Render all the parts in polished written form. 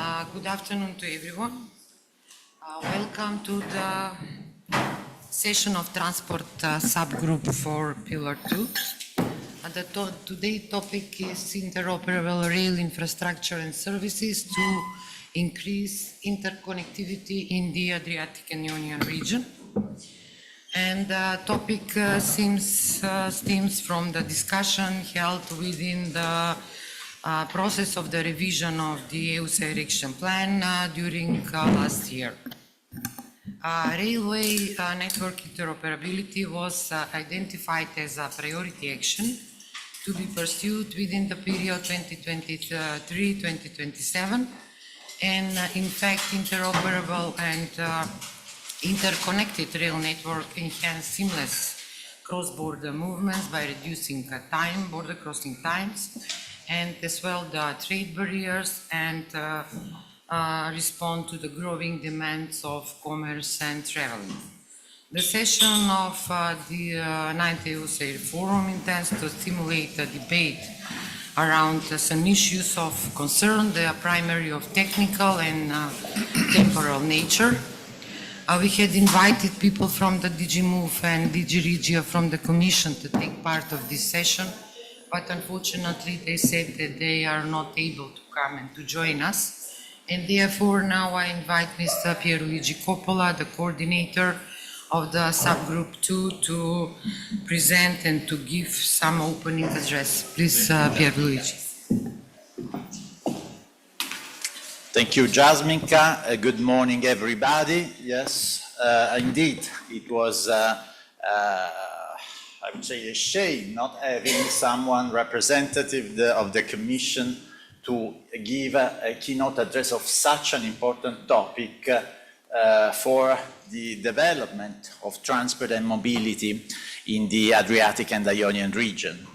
Good afternoon to everyone. Welcome to the session of transport subgroup for Pillar 2. Today's topic is interoperable rail infrastructure and services to increase interconnectivity in the Adriatic and Ionian region. And the topic stems from the discussion held within the process of the revision of the EUSAIR action plan during last year. Railway network interoperability was identified as a priority action to be pursued within the period 2023-2027, and in fact interoperable and interconnected rail network enhance seamless cross-border movements by reducing border crossing times, and as well the trade barriers, and respond to the growing demands of commerce and traveling. The session of the 9th EUSAIR Forum intends to stimulate a debate around some issues of concern, they are primarily of technical and temporal nature. We had invited people from the DG Move and DG Regio from the Commission to take part of this session, but unfortunately they said that they are not able to come and to join us. And therefore now I invite Mr. Pierluigi Coppola, the coordinator of the subgroup 2, to present and to give some opening address. Please, Pierluigi. Thank you, Jasminka. Good morning, everybody. Yes, indeed, it was I would say a shame not having someone representative of the Commission to give a keynote address of such an important topic for the development of transport and mobility in the Adriatic and Ionian region.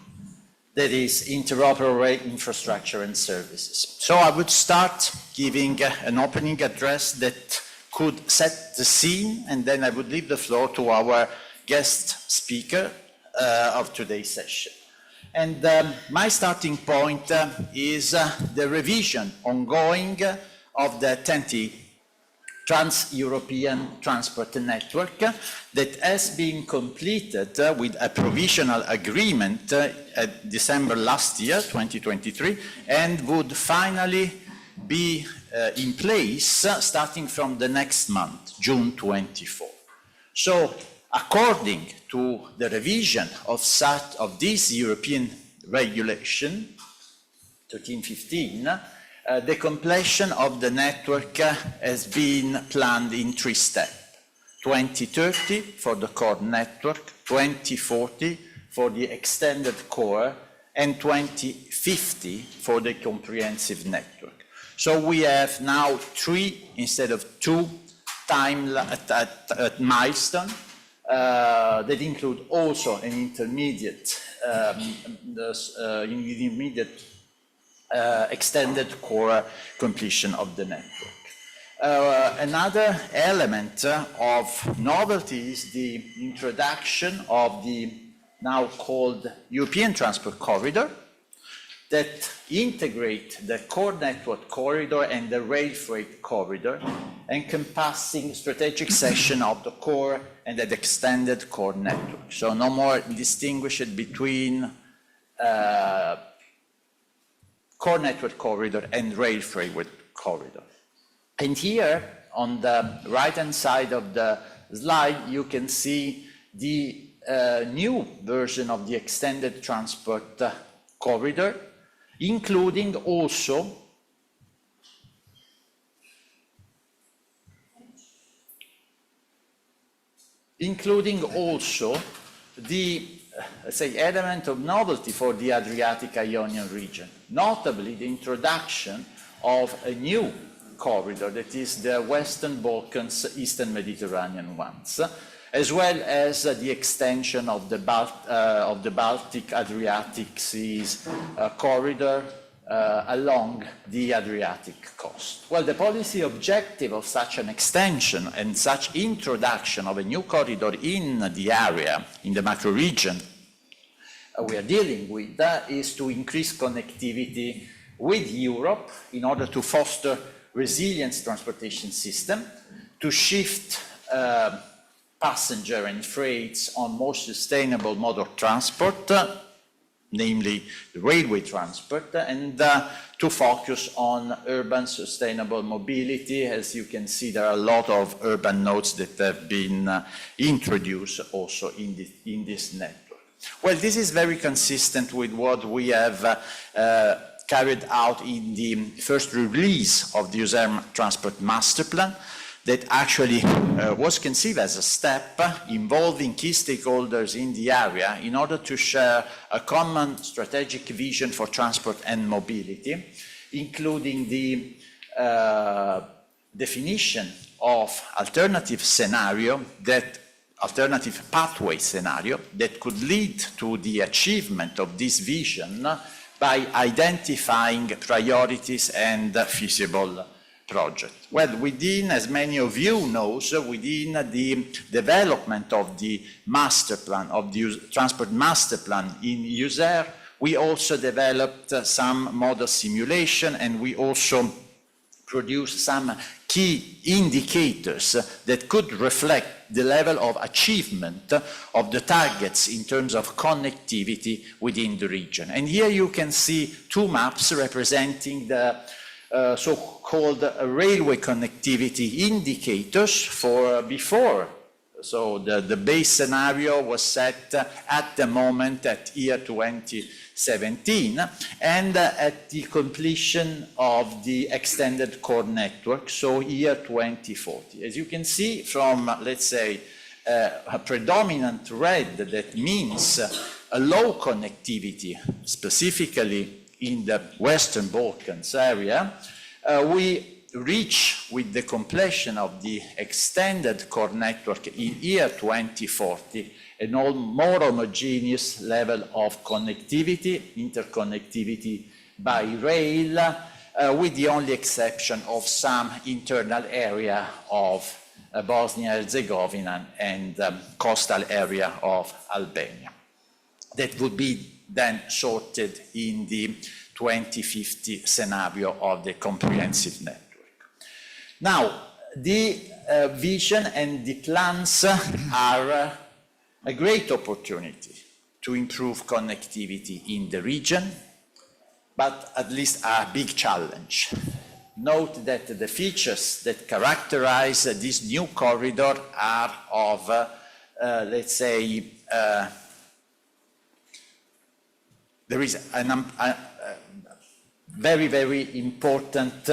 That is interoperable infrastructure and services. So I would start giving an opening address that could set the scene, and then I would leave the floor to our guest speaker of today's session. And my starting point is the revision ongoing of the TEN-T Trans-European Transport Network that has been completed with a provisional agreement at December last year, 2023, and would finally be in place starting from the next month, June 24. So, according to the revision of this European regulation, 1315, the completion of the network has been planned in 3 steps. 2030 for the core network, 2040 for the extended core, and 2050 for the comprehensive network. So we have now 3 instead of 2 milestones that include also an intermediate extended core completion of the network. Another element of novelty is the introduction of the now called European Transport Corridor that integrate the core network corridor and the rail freight corridor, encompassing strategic section of the core and the extended core network. So no more distinguished between core network corridor and rail freight corridor. And here, on the right-hand side of the slide, you can see the new version of the extended transport corridor, including also the let's say, element of novelty for the Adriatic-Ionian region, notably the introduction of a new corridor that is the Western Balkans, Eastern Mediterranean ones, as well as the extension of the Baltic-Adriatic Seas corridor along the Adriatic coast. Well, the policy objective of such an extension and such introduction of a new corridor in the area, in the macro region we are dealing with, is to increase connectivity with Europe in order to foster resilient transportation system, to shift passenger and freights on more sustainable mode of transport, namely the railway transport, and to focus on urban sustainable mobility. As you can see, there are a lot of urban nodes that have been introduced also in this network. Well, this is very consistent with what we have carried out in the first release of the EUSAIR Transport Master Plan, that actually was conceived as a step involving key stakeholders in the area in order to share a common strategic vision for transport and mobility, including the definition of alternative pathway scenario that could lead to the achievement of this vision by identifying priorities and feasible project. Well, within, as many of you know, within the development of the master plan, of the transport master plan in EUSAIR, we also developed some model simulation, and we also produced some key indicators that could reflect the level of achievement of the targets in terms of connectivity within the region. And here you can see two maps representing the so-called railway connectivity indicators for before. So the base scenario was set at the moment at year 2017, and at the completion of the extended core network, so year 2040. As you can see from, let's say, a predominant red, that means a low connectivity, specifically in the Western Balkans area, we reach, with the completion of the extended core network in year 2040, a more homogeneous level of connectivity, interconnectivity by rail, with the only exception of some internal area of Bosnia-Herzegovina and coastal area of Albania. That would be then sorted in the 2050 scenario of the comprehensive network. Now, the vision and the plans are a great opportunity to improve connectivity in the region, but at least a big challenge. Note that the features that characterize this new corridor are of, let's say, there is a very, very important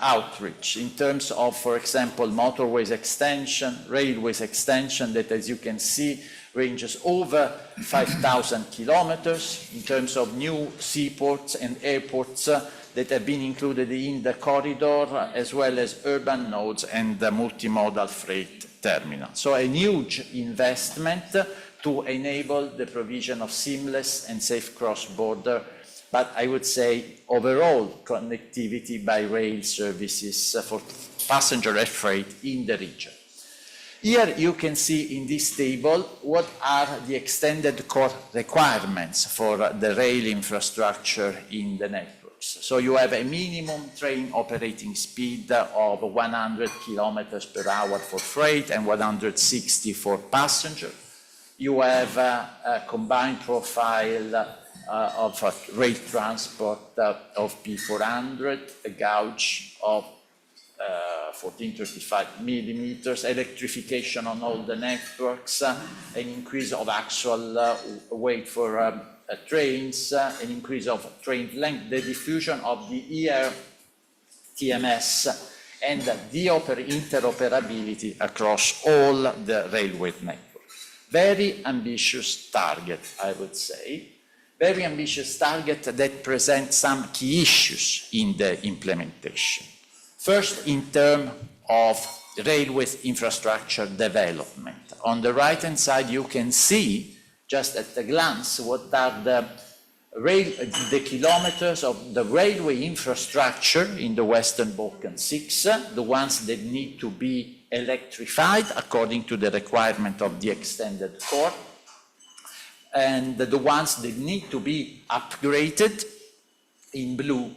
outreach in terms of, for example, motorways extension, railways extension, that, as you can see, ranges over 5,000 kilometers, in terms of new seaports and airports that have been included in the corridor, as well as urban nodes and the multimodal freight terminal. So a huge investment to enable the provision of seamless and safe cross-border, but I would say overall connectivity by rail services for passenger and freight in the region. Here you can see in this table what are the extended core requirements for the rail infrastructure in the networks. So you have a minimum train operating speed of 100 kilometers per hour for freight and 160 for passenger. You have a combined profile of rail transport of P400, a gauge of 1435 millimeters, electrification on all the networks, an increase of actual weight for trains, an increase of train length, the diffusion of the ERTMS, and the interoperability across all the railway network. Very ambitious target, I would say. Very ambitious target that presents some key issues in the implementation. First, in terms of railways infrastructure development. On the right-hand side, you can see, just at a glance, what are the kilometers of the railway infrastructure in the Western Balkan 6, the ones that need to be electrified according to the requirement of the extended core, and the ones that need to be upgraded in blue,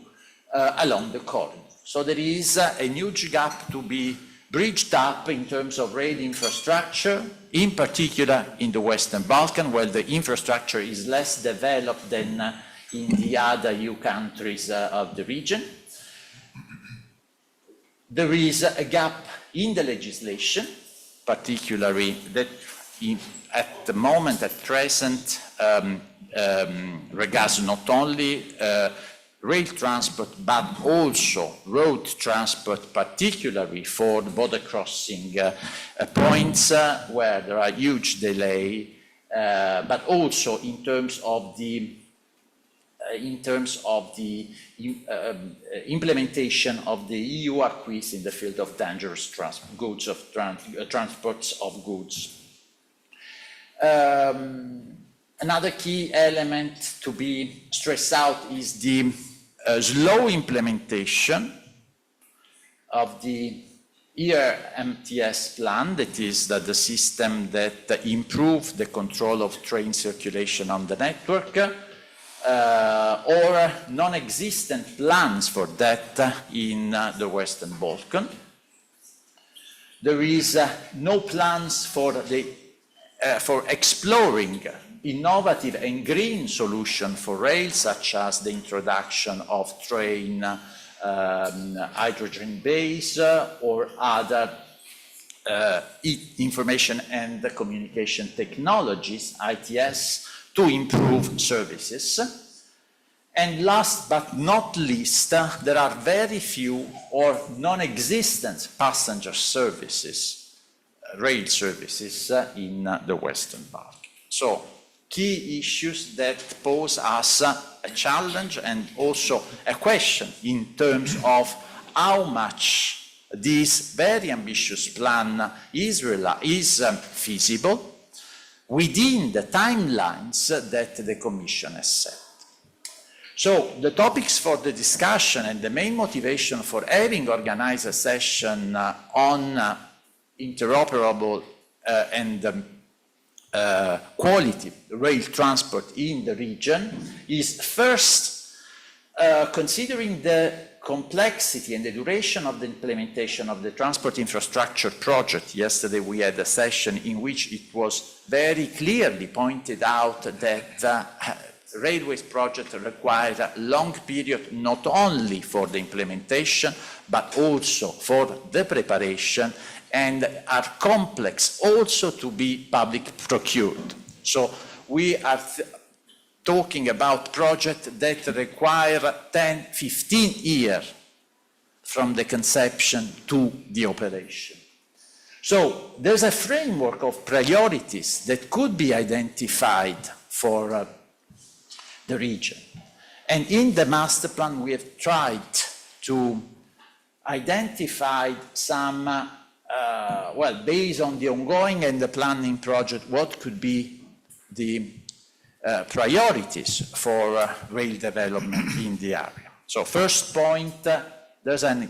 along the corridor. So there is a huge gap to be bridged up in terms of rail infrastructure, in particular in the Western Balkans, where the infrastructure is less developed than in the other EU countries of the region. There is a gap in the legislation, particularly that at the moment, at present, regards not only rail transport, but also road transport, particularly for the border crossing points where there are huge delay, but also in terms of the implementation of the EU acquis in the field of dangerous transports of goods. Another key element to be stressed out is the slow implementation of the ERMTS plan, that is the system that improves the control of train circulation on the network, or non-existent plans for that in the Western Balkans. There is no plans for exploring innovative and green solutions for rail, such as the introduction of train hydrogen-based or other information and communication technologies, ITS, to improve services. And last but not least, there are very few or non-existent passenger services, rail services in the Western Balkans. So, key issues that pose us a challenge and also a question in terms of how much this very ambitious plan is feasible within the timelines that the Commission has set. So the topics for the discussion and the main motivation for having organized a session on interoperable and quality rail transport in the region is first considering the complexity and the duration of the implementation of the transport infrastructure project. Yesterday we had a session in which it was very clearly pointed out that railways project requires a long period not only for the implementation but also for the preparation, and are complex also to be public procured. So we are talking about projects that require 10, 15 years from the conception to the operation. So there's a framework of priorities that could be identified for the region. And in the master plan, we have tried to identify some, well, based on the ongoing and the planning project, what could be the priorities for rail development in the area. So first point, there's any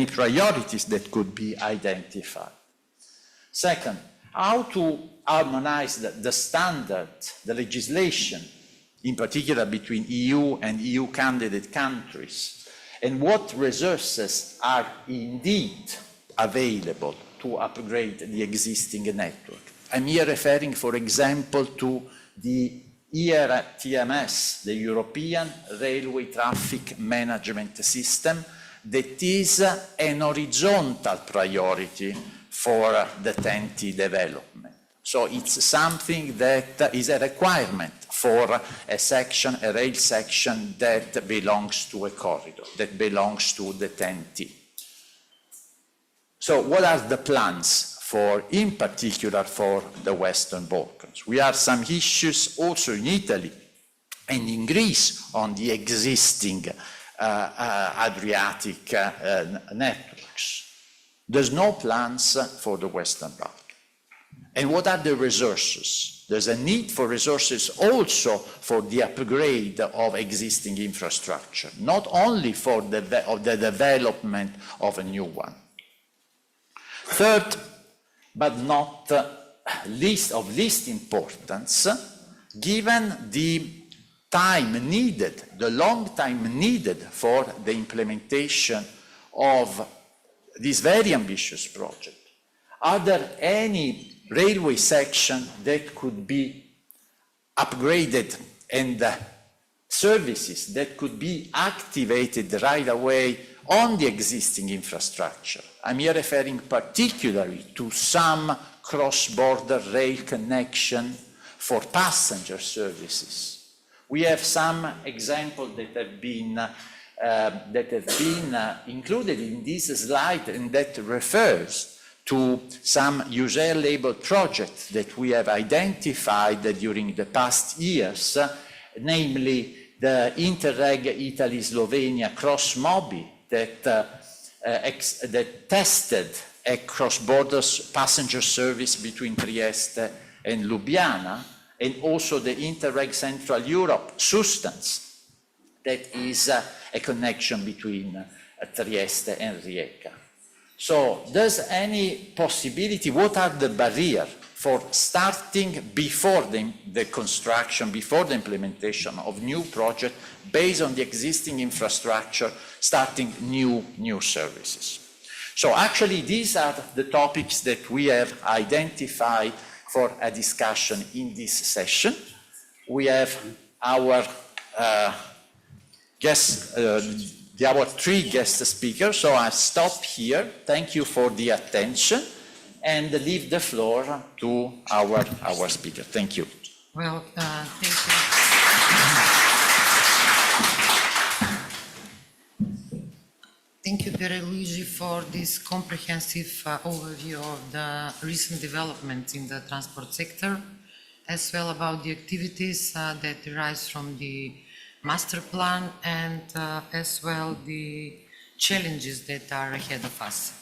priorities that could be identified. Second, how to harmonize the standard, the legislation, in particular between EU and EU candidate countries, and what resources are indeed available to upgrade the existing network. I'm here referring, for example, to the ERTMS, the European Railway Traffic Management System, that is an horizontal priority for the TEN-T development. So it's something that is a requirement for a section, a rail section that belongs to a corridor, that belongs to the TEN-T. So what are the plans for, in particular, for the Western Balkans? We have some issues also in Italy and in Greece on the existing Adriatic networks. There's no plans for the Western Balkans. And what are the resources? There's a need for resources also for the upgrade of existing infrastructure, not only for the development of a new one. Third, but not least importance, given the time needed, the long time needed for the implementation of this very ambitious project? Are there any railway section that could be upgraded and services that could be activated right away on the existing infrastructure? I'm here referring particularly to some cross-border rail connection for passenger services. We have some examples that have been included in this slide, and that refers to some EUSAIR labeled projects that we have identified during the past years, namely the Interreg Italy-Slovenia cross-mobi that tested a cross-border passenger service between Trieste and Ljubljana, and also the Interreg Central Europe Substance, that is a connection between Trieste and Rijeka. So does any possibility, what are the barriers for starting before the construction, before the implementation of new projects based on the existing infrastructure, starting new services? So actually these are the topics that we have identified for a discussion in this session. We have our our three guest speakers, so I stop here. Thank you for the attention and leave the floor to our speaker. Thank you. Well, thank you. Thank you, Pierluigi, for this comprehensive overview of the recent developments in the transport sector, as well about the activities that arise from the master plan and as well the challenges that are ahead of us.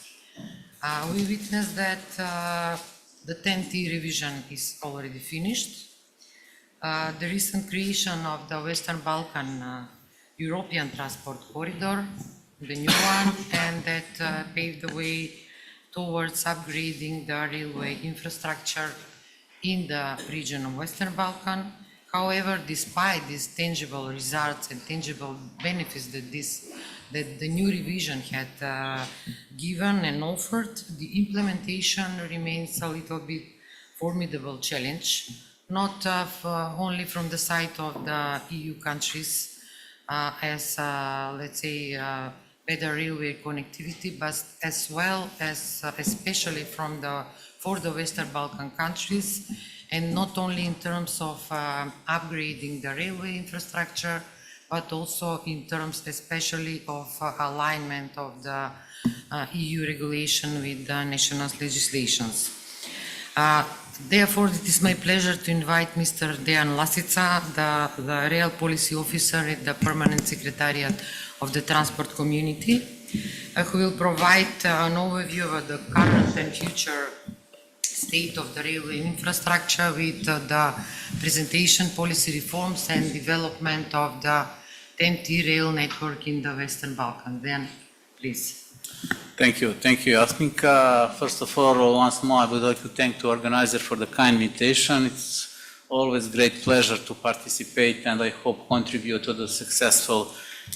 We witnessed that the 10T revision is already finished. The recent creation of the Western Balkan European Transport Corridor, the new one, and that paved the way towards upgrading the railway infrastructure in the region of Western Balkan. However, despite these tangible results and tangible benefits that the new revision had given and offered, the implementation remains a little bit formidable challenge, not only from the side of the EU countries as, let's say, better railway connectivity, but as well as especially for the Western Balkan countries, and not only in terms of upgrading the railway infrastructure, but also in terms especially of alignment of the EU regulation with the national legislations. Therefore, it is my pleasure to invite Mr. Dejan Lasica, the Rail Policy Officer at the Permanent Secretariat of the Transport Community, who will provide an overview of the current and future state of the railway infrastructure with the presentation, policy reforms and development of the 10T rail network in the Western Balkans. Then, please. Thank you, Jasmika. First of all, once more, I would like to thank the organizer for the kind invitation. It's always a great pleasure to participate and I hope contribute to the successful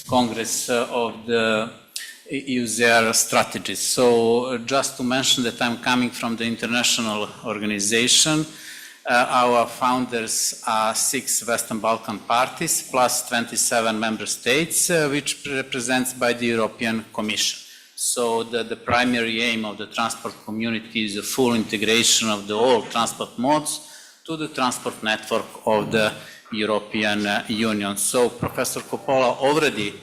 Congress of the EUSAIR strategies. So just to mention that I'm coming from the international organization. Our founders are 6 Western Balkan parties plus 27 member states, which represents by the European Commission. So the primary aim of the transport community is the full integration of the all transport modes to the transport network of the European Union. So Professor Coppola already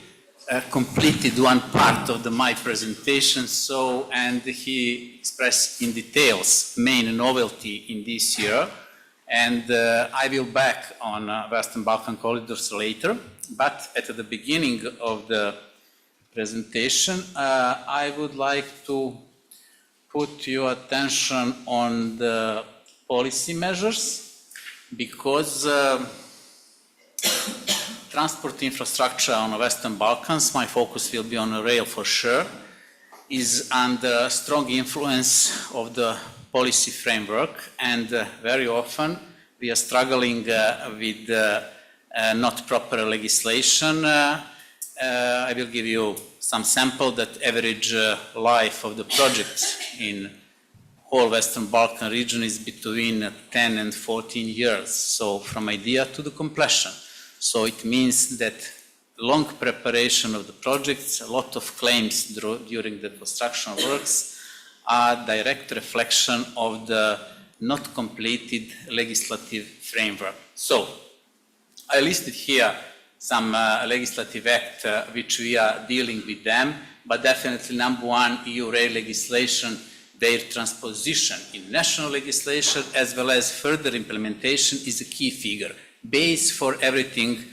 completed one part of my presentation, and he expressed in details main novelty in this year, and I will back on Western Balkan corridors later, but at the beginning of the presentation, I would like to put your attention on the policy measures, because transport infrastructure on the Western Balkans, my focus will be on the rail for sure, is under strong influence of the policy framework, and very often we are struggling with not proper legislation. I will give you some sample that average life of the projects in whole Western Balkan region is between 10 and 14 years, so from idea to the completion. So it means that long preparation of the projects, a lot of claims during the construction works are direct reflection of the not completed legislative framework. So I listed here some legislative act which we are dealing with them, but definitely number one, EUSAIR legislation, their transposition in national legislation as well as further implementation is a key figure, base for everything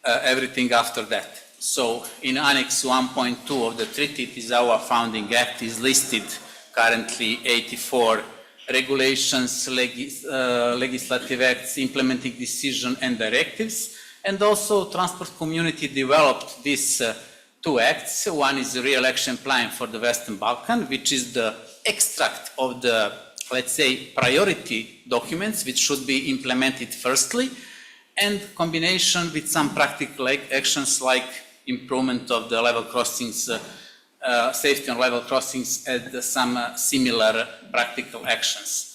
after that. So in Annex 1.2 of the treaty, it is our founding act, is listed currently 84 regulations, legislative acts, implementing decision and directives, and also transport community developed these two acts. One is the real action plan for the Western Balkan, which is the extract of the, let's say, priority documents which should be implemented firstly, and combination with some practical actions like improvement of the level crossings, safety on level crossings, and some similar practical actions.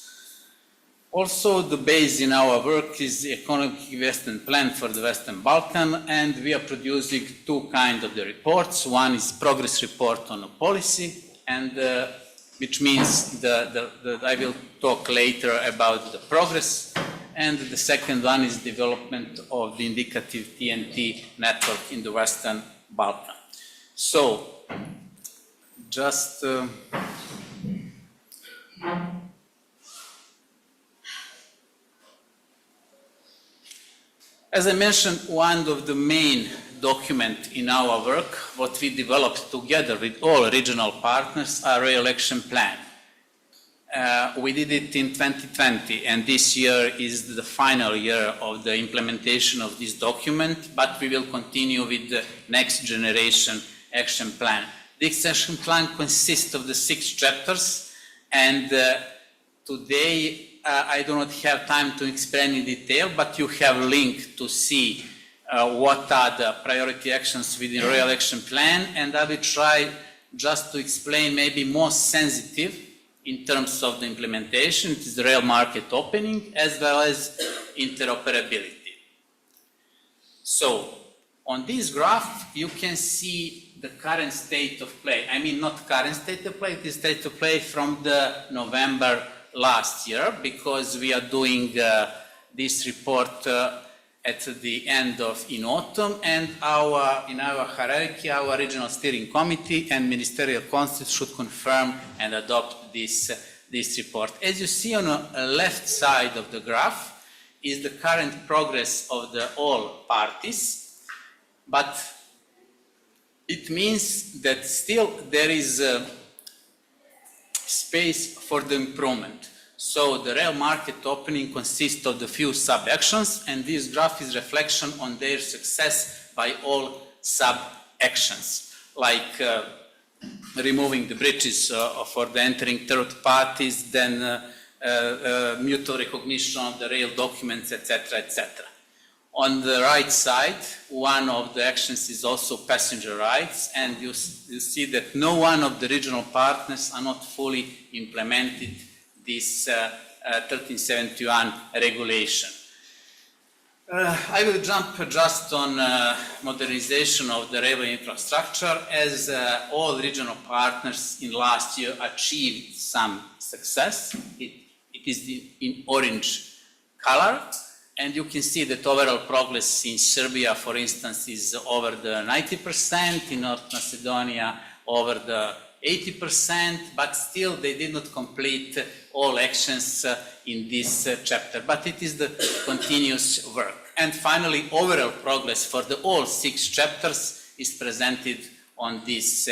Also, the base in our work is the economic investment plan for the Western Balkan, and we are producing two kinds of the reports. One is progress report on a policy, and which means I will talk later about the progress. And the second one is development of the indicative TNT network in the Western Balkan. So, just as I mentioned, one of the main documents in our work, what we developed together with all regional partners, are rail action plan. We did it in 2020, and this year is the final year of the implementation of this document, but we will continue with the next generation action plan. This action plan consists of the 6 chapters, and today I do not have time to explain in detail, but you have a link to see what are the priority actions within the rail action plan, and I will try just to explain maybe more sensitive in terms of the implementation. It is the rail market opening as well as interoperability. So, on this graph, you can see the current state of play. I mean, not current state of play, it is state of play from the November last year, because we are doing this report at the end of in autumn, and in our hierarchy, our regional steering committee and ministerial council should confirm and adopt this report. As you see on the left side of the graph is the current progress of all parties, but it means that still there is space for the improvement. So the rail market opening consists of the few sub-actions, and this graph is reflection on their success by all sub-actions, like removing the bridges for the entering third parties, then mutual recognition of the rail documents, etc., etc. On the right side, one of the actions is also passenger rights, and you see that no one of the regional partners are not fully implemented this 1371 regulation. I will jump just on modernization of the railway infrastructure, as all regional partners in last year achieved some success. It is in orange color, and you can see that overall progress in Serbia, for instance, is over the 90%, in North Macedonia over the 80%, but still they did not complete all actions in this chapter, but it is the continuous work. And finally, overall progress for all 6 chapters is presented on this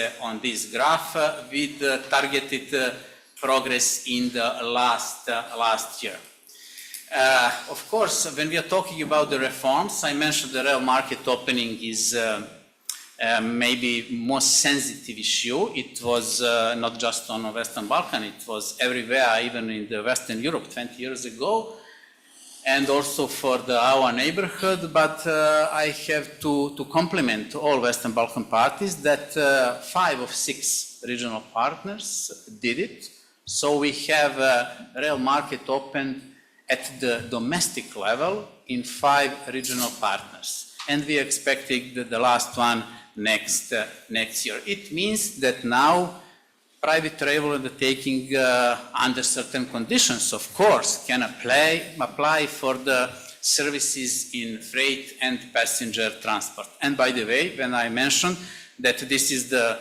graph with targeted progress in the last year. Of course, when we are talking about the reforms, I mentioned the rail market opening is maybe most sensitive issue. It was not just on the Western Balkan, it was everywhere, even in the Western Europe 20 years ago. and also for our neighborhood, but I have to compliment all Western Balkan parties that 5 of 6 regional partners did it. So we have a rail market opened at the domestic level in 5 regional partners. And we are expecting the last one next year. It means that now private rail undertaking under certain conditions, of course, can apply for the services in freight and passenger transport. And by the way, when I mentioned that this is the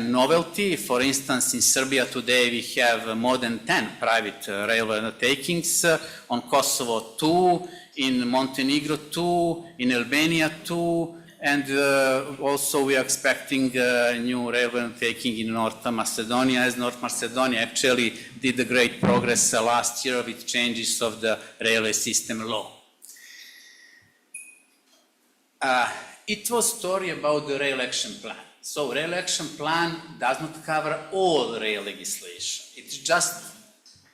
novelty, for instance, in Serbia today we have more than 10 private railway undertakings, on Kosovo 2, in Montenegro 2, in Albania 2, and also we are expecting a new railway undertaking in North Macedonia, as North Macedonia actually did a great progress last year with changes of the railway system law. It was a story about the rail action plan. So rail action plan does not cover all rail legislation. It's just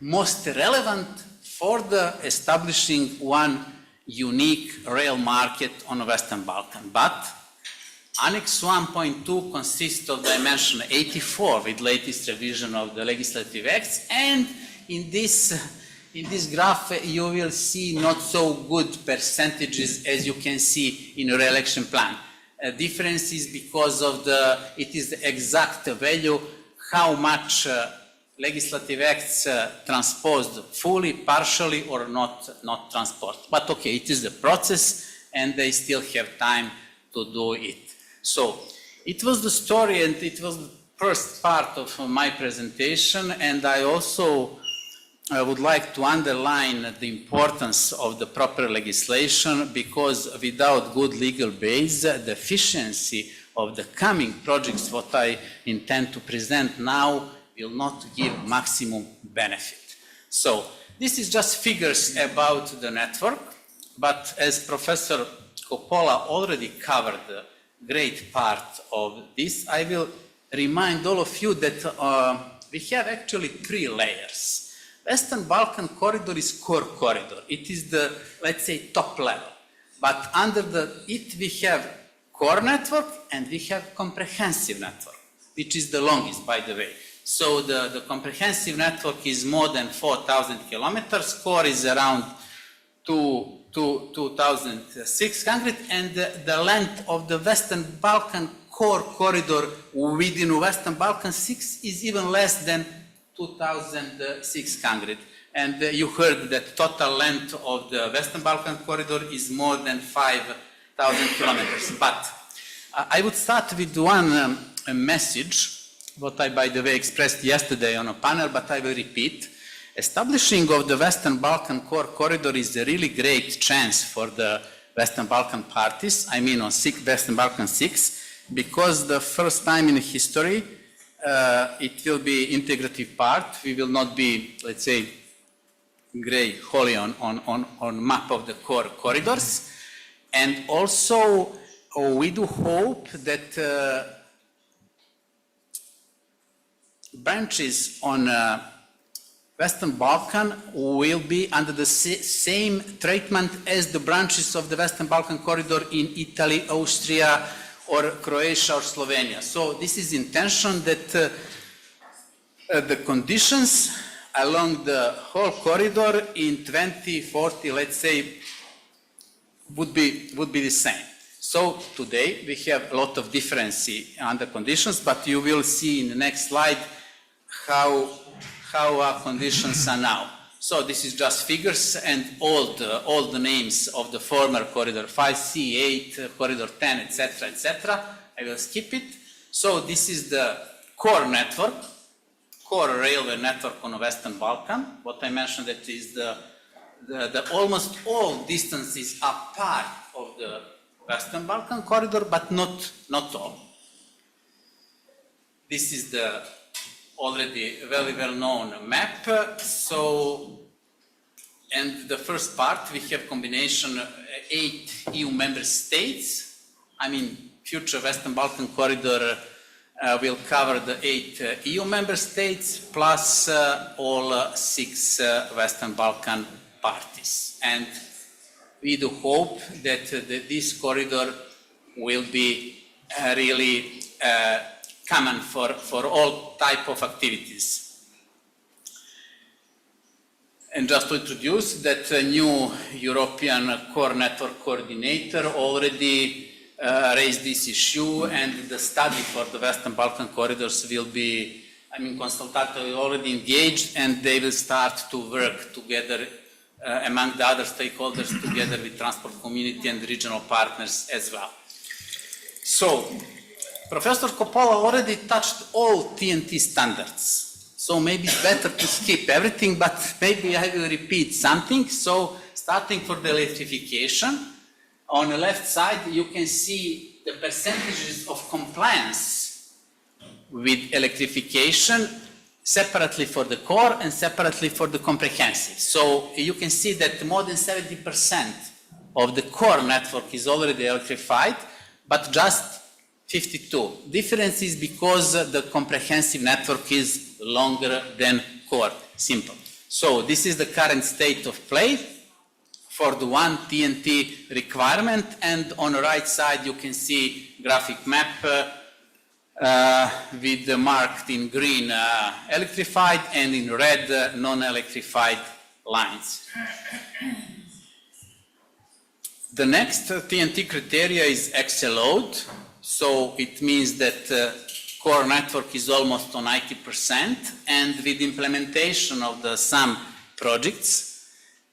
most relevant for the establishing one unique rail market on the Western Balkan. But Annex 1.2 consists of dimension 84 with latest revision of the legislative acts, and in this graph you will see not so good percentages as you can see in a rail action plan. Difference is because of it is the exact value how much legislative acts transposed fully, partially, or not transposed. But okay, it is the process and they still have time to do it. So it was the story and it was the first part of my presentation, and I also would like to underline the importance of the proper legislation, because without good legal base, the efficiency of the coming projects, what I intend to present now, will not give maximum benefit. So this is just figures about the network, but as Professor Coppola already covered a great part of this, I will remind all of you that we have actually 3 layers. Western Balkan corridor is core corridor. It is the, let's say, top level. But under it we have core network and we have comprehensive network, which is the longest, by the way. So the comprehensive network is more than 4,000 kilometers, core is around 2,600, and the length of the Western Balkan core corridor within Western Balkan 6 is even less than 2,600. And you heard that total length of the Western Balkan corridor is more than 5,000 kilometers. But I would start with one message, what I, by the way, expressed yesterday on a panel, but I will repeat. Establishing of the Western Balkan core corridor is a really great chance for the Western Balkan parties, I mean on Western Balkan 6, because the first time in history it will be integrative part. We will not be, let's say, gray wholly on map of the core corridors. And also we do hope that branches on Western Balkan will be under the same treatment as the branches of the Western Balkan corridor in Italy, Austria, or Croatia or Slovenia. So this is intention that the conditions along the whole corridor in 2040, let's say, would be the same. So today we have a lot of difference under conditions, but you will see in the next slide how our conditions are now. So this is just figures and all the names of the former corridor 5C, 8, corridor 10, etc., etc. I will skip it. So this is the core network, core railway network on the Western Balkan. What I mentioned, that is the almost all distances are part of the Western Balkan corridor, but not all. This is the already very well-known map. So, and the first part, we have combination 8 EU member states. I mean, future Western Balkan corridor will cover the 8 EU member states plus all 6 Western Balkan parties. And we do hope that this corridor will be really common for all type of activities. And just to introduce that new European Core Network Coordinator already raised this issue, and the study for the Western Balkan corridors will be, consultative already engaged, and they will start to work together among the other stakeholders together with transport community and regional partners as well. So, Professor Coppola already touched all TNT standards. So maybe it's better to skip everything, but maybe I will repeat something. So, starting for the electrification, on the left side you can see the percentages of compliance with electrification separately for the core and separately for the comprehensive. So you can see that more than 70% of the core network is already electrified, but just 52. Difference is because the comprehensive network is longer than core, simple. So this is the current state of play for the one TNT requirement, and on the right side you can see graphic map with the marked in green electrified and in red non-electrified lines. The next TNT criteria is excel load, so it means that core network is almost on 90%, and with implementation of some projects,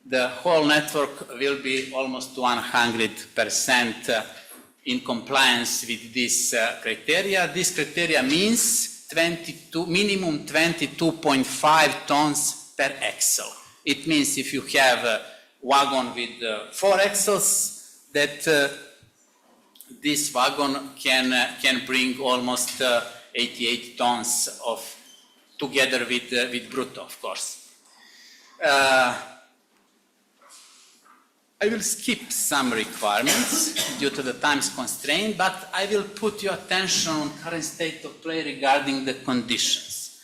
the whole network will be almost 100% in compliance with this criteria. This criteria means minimum 22.5 tons per axle. It means if you have a wagon with 4 axles, that this wagon can bring almost 88 tons of, together with brutto, of course. I will skip some requirements due to the time constraint, but I will put your attention on current state of play regarding the conditions.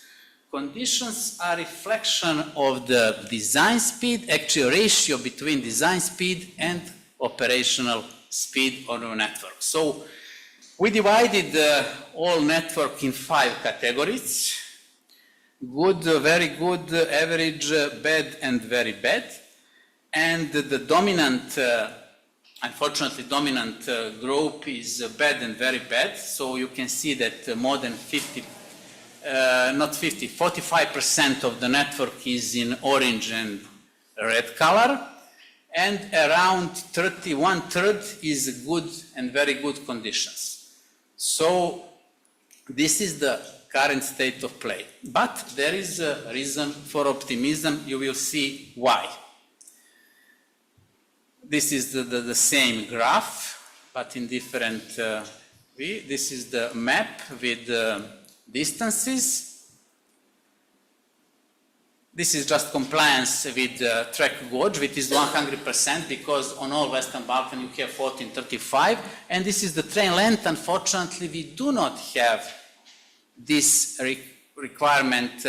Conditions are reflection of the design speed, actually ratio between design speed and operational speed on a network. So we divided the whole network in 5 categories: good, very good, average, bad, and very bad. And the dominant, unfortunately dominant group is bad and very bad. So you can see that more than 45% of the network is in orange and red color, and around 1/3 is good and very good conditions. So this is the current state of play. But there is a reason for optimism. You will see why. This is the same graph, but in different view. This is the map with distances. This is just compliance with track gauge, which is 100%, because on all Western Balkan you have 1435, and this is the train length. Unfortunately, we do not have this requirement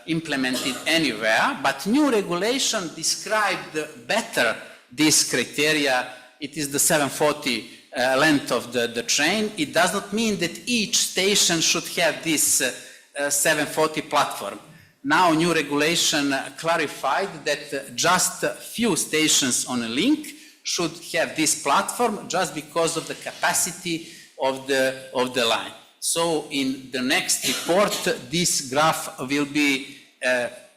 implemented anywhere, but new regulation described better this criteria. It is the 740 length of the train. It does not mean that each station should have this 740 platform. Now new regulation clarified that just a few stations on a link should have this platform just because of the capacity of the line. So in the next report, this graph will be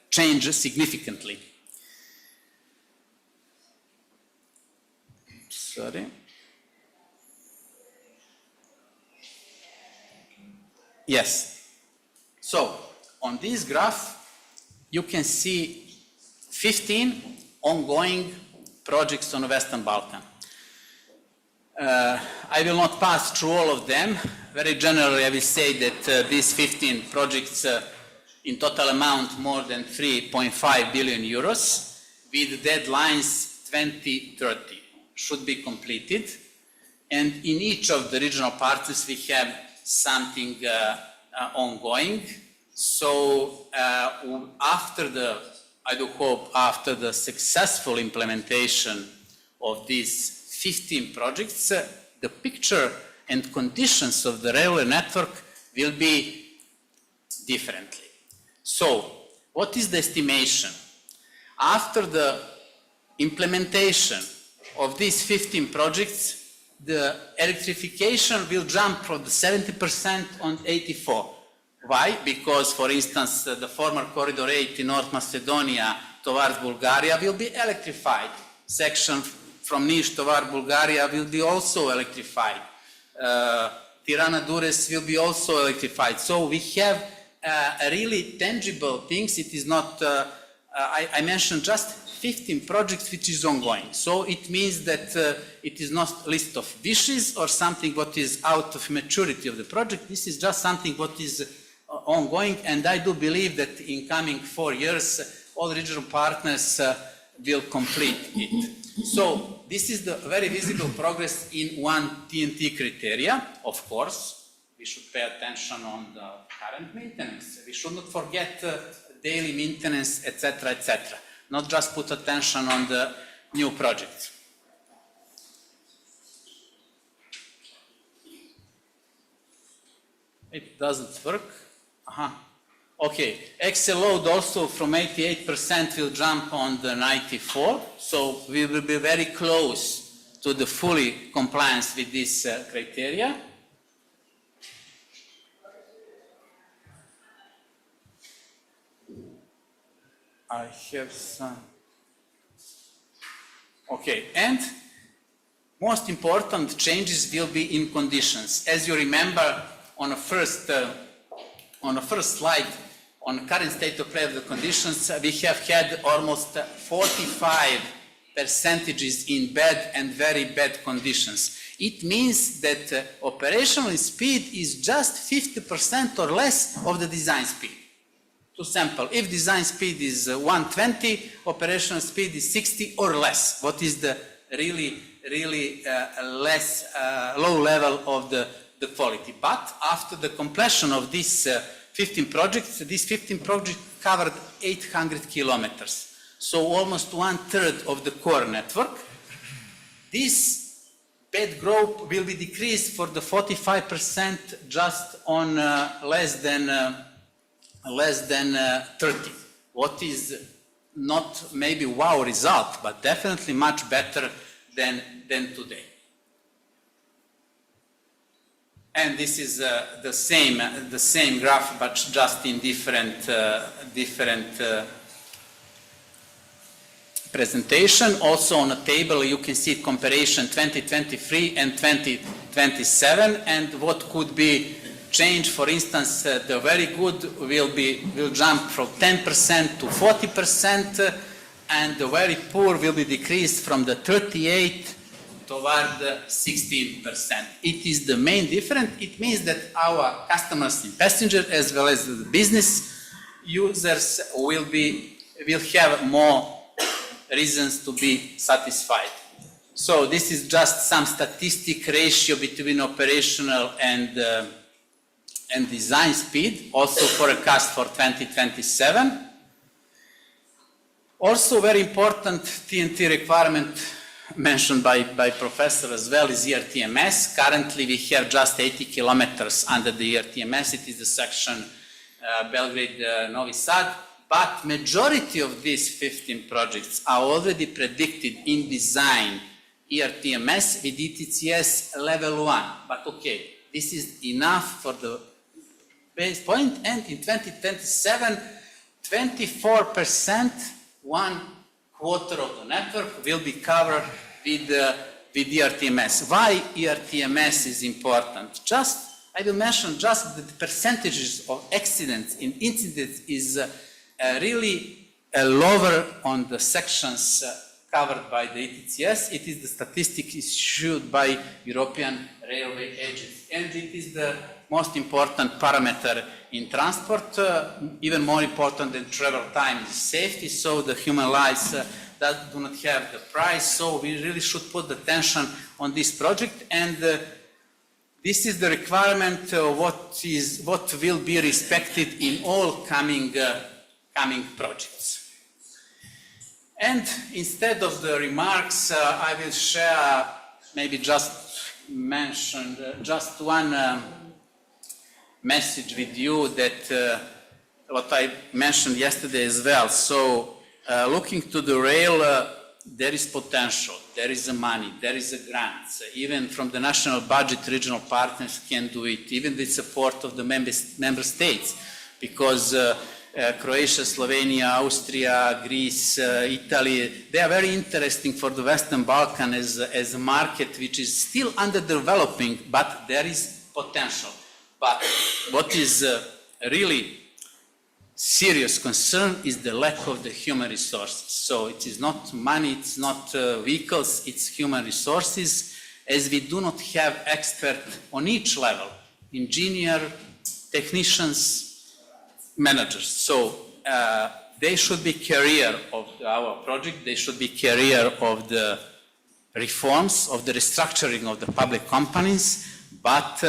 changed significantly. Sorry. Yes. So on this graph, you can see 15 ongoing projects on the Western Balkan. I will not pass through all of them. Very generally, I will say that these 15 projects in total amount more than 3.5 billion euros, with deadlines 2030 should be completed. And in each of the regional parties, we have something ongoing. So after the I do hope after the successful implementation of these 15 projects, the picture and conditions of the railway network will be differently. So, what is the estimation? After the implementation of these 15 projects, the electrification will jump from the 70% on 84. Why? Because, for instance, the former Corridor 8 in North Macedonia towards Bulgaria will be electrified. Section from Niš towards Bulgaria will be also electrified. Tirana-Dures will be also electrified. So we have really tangible things. It is not, I mentioned just 15 projects which is ongoing. So it means that it is not a list of wishes or something what is out of maturity of the project. This is just something what is ongoing, and I do believe that in coming 4 years, all regional partners will complete it. So this is the very visible progress in one TNT criteria. Of course, we should pay attention on the current maintenance. We should not forget daily maintenance, etc., etc. Not just put attention on the new projects. It doesn't work. Okay, Excel load also from 88% will jump on the 94, so we will be very close to the fully compliance with this criteria. I have some. Okay, and most important changes will be in conditions. As you remember, on the first slide, on the current state of play of the conditions, we have had almost 45 percentages in bad and very bad conditions. It means that operational speed is just 50% or less of the design speed. To sample, if design speed is 120, operational speed is 60 or less. What is the really less low level of the quality? But after the completion of these 15 projects, these 15 projects covered 800 kilometers. So almost 1/3 of the core network. This bad growth will be decreased for the 45% just on less than 30. What is not maybe wow result, but definitely much better than today. And this is the same graph, but just in different presentation. Also on a table you can see comparison 2023 and 2027, and what could be changed. For instance, the very good will jump from 10% to 40%, and the very poor will be decreased from the 38 toward the 16%. It is the main difference. It means that our customers and passengers, as well as the business users, will have more reasons to be satisfied. So this is just some statistic ratio between operational and design speed, also forecast for 2027. Also very important TNT requirement mentioned by professor as well is ERTMS. Currently we have just 80 kilometers under the ERTMS. It is the section Belgrade-Novi Sad, but majority of these 15 projects are already predicted in design ERTMS with ETCS level 1. But okay, this is enough for the base point, and in 2027, 24%, 1/4 of the network will be covered with ERTMS. Why ERTMS is important? I will mention just the percentages of accidents in incidents is really lower on the sections covered by the ETCS. It is the statistic issued by European Railway Agency, and it is the most important parameter in transport, even more important than travel time is safety, so the human lives that do not have the price, so we really should put attention on this project, and this is the requirement what will be respected in all coming projects. And instead of the remarks, I will share, maybe just mention just one message with you that what I mentioned yesterday as well. So looking to the rail, there is potential, there is money, there is a grant. Even from the national budget, regional partners can do it, even with support of the member states, because Croatia, Slovenia, Austria, Greece, Italy, they are very interesting for the Western Balkan as a market which is still underdeveloping, but there is potential. But what is really serious concern is the lack of the human resources. So it is not money, it's not vehicles, it's human resources, as we do not have experts on each level, engineer, technicians, managers. So they should be carrier of our project, they should be carrier of the reforms, of the restructuring of the public companies, but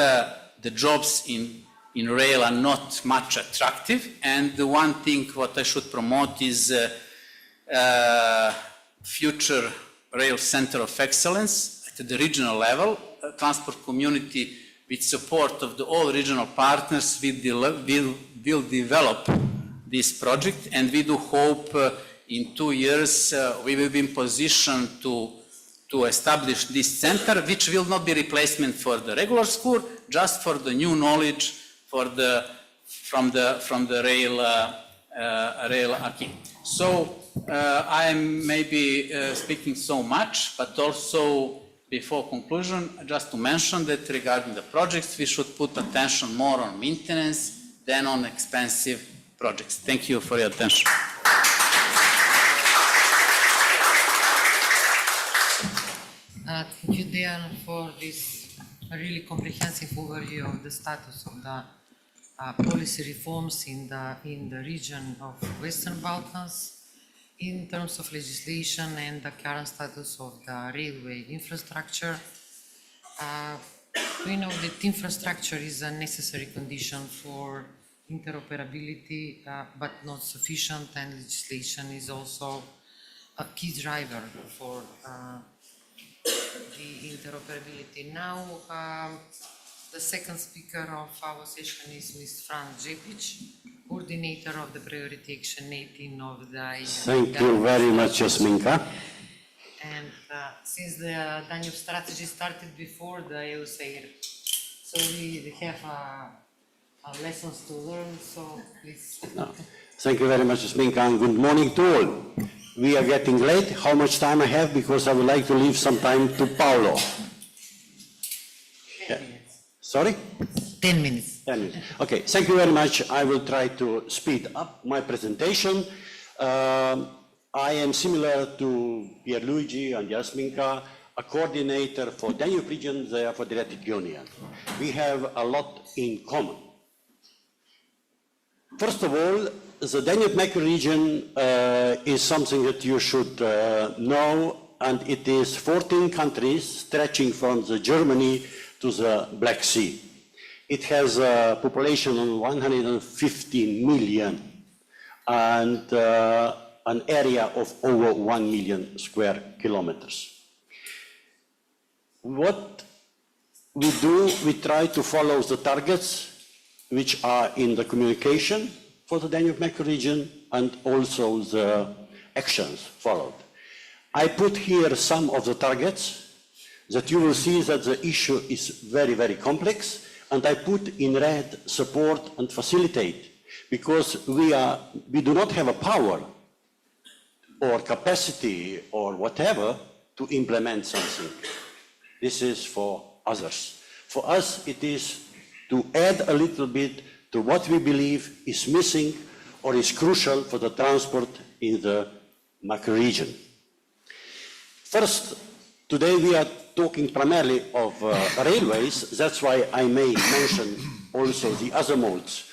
the jobs in rail are not much attractive. And the one thing what I should promote is future rail center of excellence at the regional level. Transport community with support of the all regional partners will develop this project, and we do hope in 2 years we will be in position to establish this center, which will not be replacement for the regular school, just for the new knowledge from the rail acquis. So I am maybe speaking so much, but also before conclusion, just to mention that regarding the projects, we should put attention more on maintenance than on expensive projects. Thank you for your attention. Thank you, Dejan, for this really comprehensive overview of the status of the policy reforms in the region of Western Balkans in terms of legislation and the current status of the railway infrastructure. We know that infrastructure is a necessary condition for interoperability, but not sufficient, and legislation is also a key driver for the interoperability. Now, the second speaker of our session is Ms. Franz Jepic, coordinator of the Priority Action 18 of the EU. Thank you very much, Jasminka. And since the Danube strategy started before the EUSAIR, so we have lessons to learn, so please. Thank you very much, Jasminka, and good morning to all. We are getting late. How much time I have? Because I would like to leave some time to Paolo. 10 minutes. Sorry? 10 minutes. 10 minutes. Okay, thank you very much. I will try to speed up my presentation. I am similar to Pierluigi and Jasminka, a coordinator for Danube region there for the Adriatic Union. We have a lot in common. First of all, the Danube region is something that you should know, and it is 14 countries stretching from the Germany to the Black Sea. It has a population of 150 million and an area of over 1 million square kilometers. What we do, we try to follow the targets which are in the communication for the Danube region and also the actions followed. I put here some of the targets that you will see that the issue is very, very complex, and I put in red support and facilitate, because we do not have a power or capacity or whatever to implement something. This is for others. For us, it is to add a little bit to what we believe is missing or is crucial for the transport in the macro region. First, today we are talking primarily of railways. That's why I may mention also the other modes.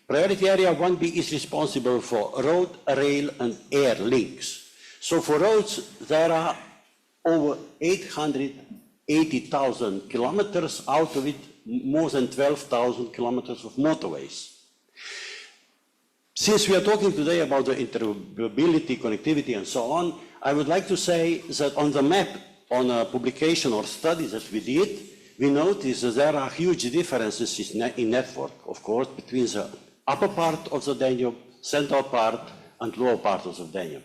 Priority area 1B is responsible for road, rail, and air links. So for roads, there are over 880,000 kilometers, out of it more than 12,000 kilometers of motorways. Since we are talking today about the interoperability, connectivity, and so on, I would like to say that on the map, on a publication or study that we did, we noticed that there are huge differences in network, of course, between the upper part of the Danube, central part, and lower part of the Danube.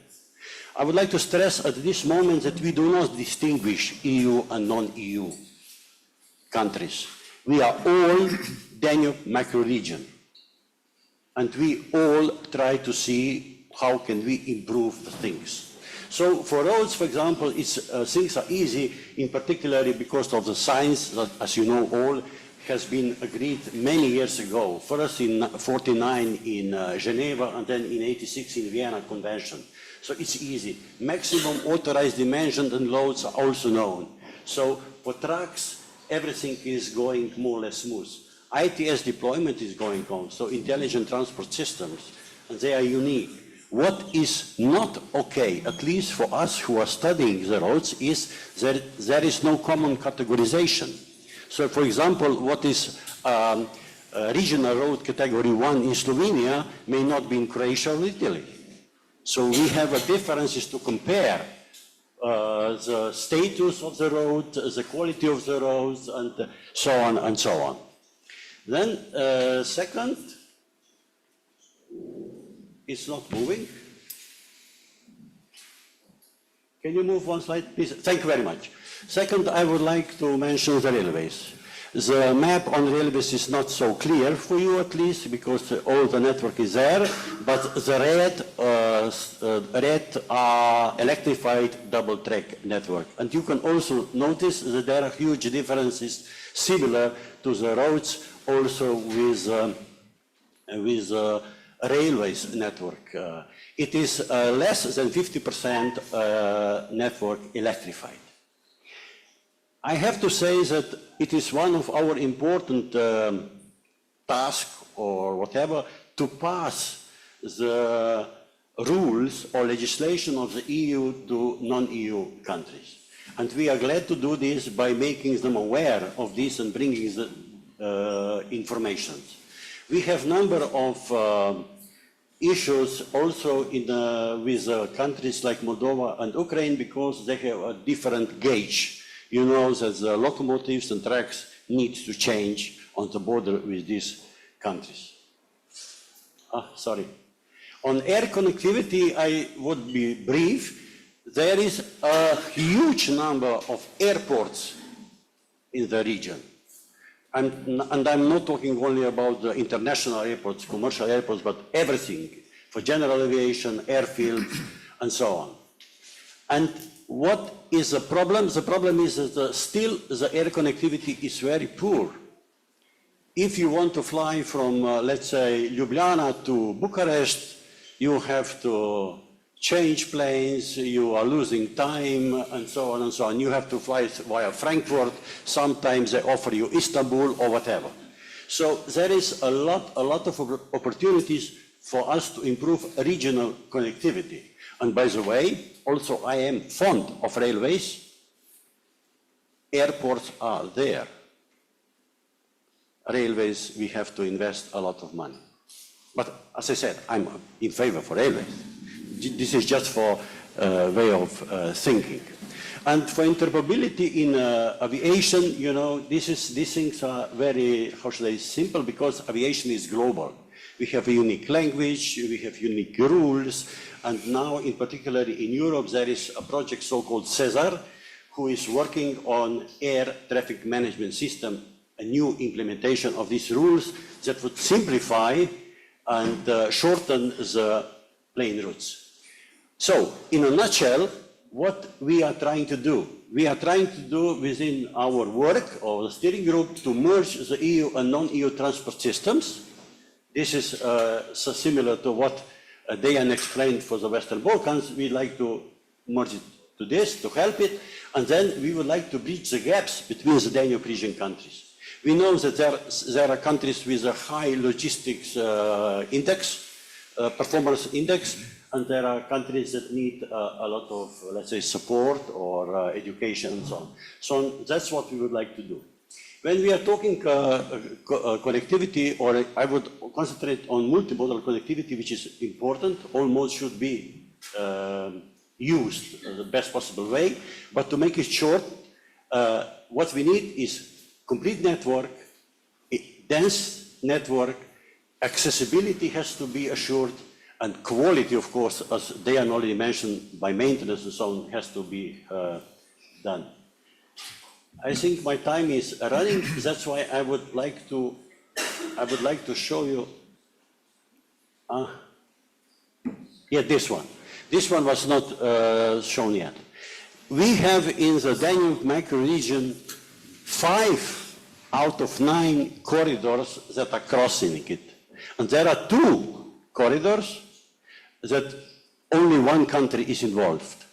I would like to stress at this moment that we do not distinguish EU and non-EU countries. We are all Danube macro-region, and we all try to see how can we improve things. So for roads, for example, things are easy, in particular because of the science that, as you know all, has been agreed many years ago. First in 49 in Geneva, and then in 86 in Vienna Convention. So it's easy. Maximum authorized dimensions and loads are also known. So for trucks, everything is going more or less smooth. ITS deployment is going on, so intelligent transport systems, and they are unique. What is not okay, at least for us who are studying the roads, is that there is no common categorization. So, for example, what is regional road category 1 in Slovenia may not be in Croatia or Italy. So we have differences to compare the status of the road, the quality of the roads, and so on and so on. Then, second, it's not moving. Can you move one slide, please? Thank you very much. Second, I would like to mention the railways. The map on railways is not so clear for you, at least, because all the network is there, but the red are electrified double-track network. And you can also notice that there are huge differences similar to the roads, also with railways network. It is less than 50% network electrified. I have to say that it is one of our important tasks or whatever to pass the rules or legislation of the EU to non-EU countries. And we are glad to do this by making them aware of this and bringing the information. We have a number of issues also with countries like Moldova and Ukraine because they have a different gauge. You know that the locomotives and tracks need to change on the border with these countries. Sorry. On air connectivity, I would be brief. There is a huge number of airports in the region. And I'm not talking only about the international airports, commercial airports, but everything for general aviation, airfields, and so on. And what is the problem? The problem is that still the air connectivity is very poor. If you want to fly from, let's say, Ljubljana to Bucharest, you have to change planes, you are losing time, and so on and so on. You have to fly via Frankfurt, sometimes they offer you Istanbul or whatever. So there is a lot of opportunities for us to improve regional connectivity. And by the way, also I am fond of railways. Airports are there. Railways, we have to invest a lot of money. But as I said, I'm in favor for railways. This is just for way of thinking. And for interoperability in aviation, you know, these things are very, how should I say, simple because aviation is global. We have a unique language, we have unique rules, and now in particular in Europe there is a project so-called CESAR, who is working on air traffic management system, a new implementation of these rules that would simplify and shorten the plane routes. So, in a nutshell, what we are trying to do? We are trying to do within our work or the steering group to merge the EU and non-EU transport systems. This is so similar to what Dejan explained for the Western Balkans. We'd like to merge it to this, to help it, and then we would like to bridge the gaps between the Danube region countries. We know that there are countries with a high logistics index, performance index, and there are countries that need a lot of, let's say, support or education and so on. So that's what we would like to do. When we are talking connectivity, or I would concentrate on multimodal connectivity, which is important, all modes should be used in the best possible way. But to make it short, what we need is complete network, dense network, accessibility has to be assured, and quality, of course, as Dejan already mentioned, by maintenance and so on, has to be done. I think my time is running. That's why I would like to show you. Yeah, this one. This one was not shown yet. We have in the Danube macro-region 5 out of 9 corridors that are crossing it. And there are 2 corridors that only one country is involved.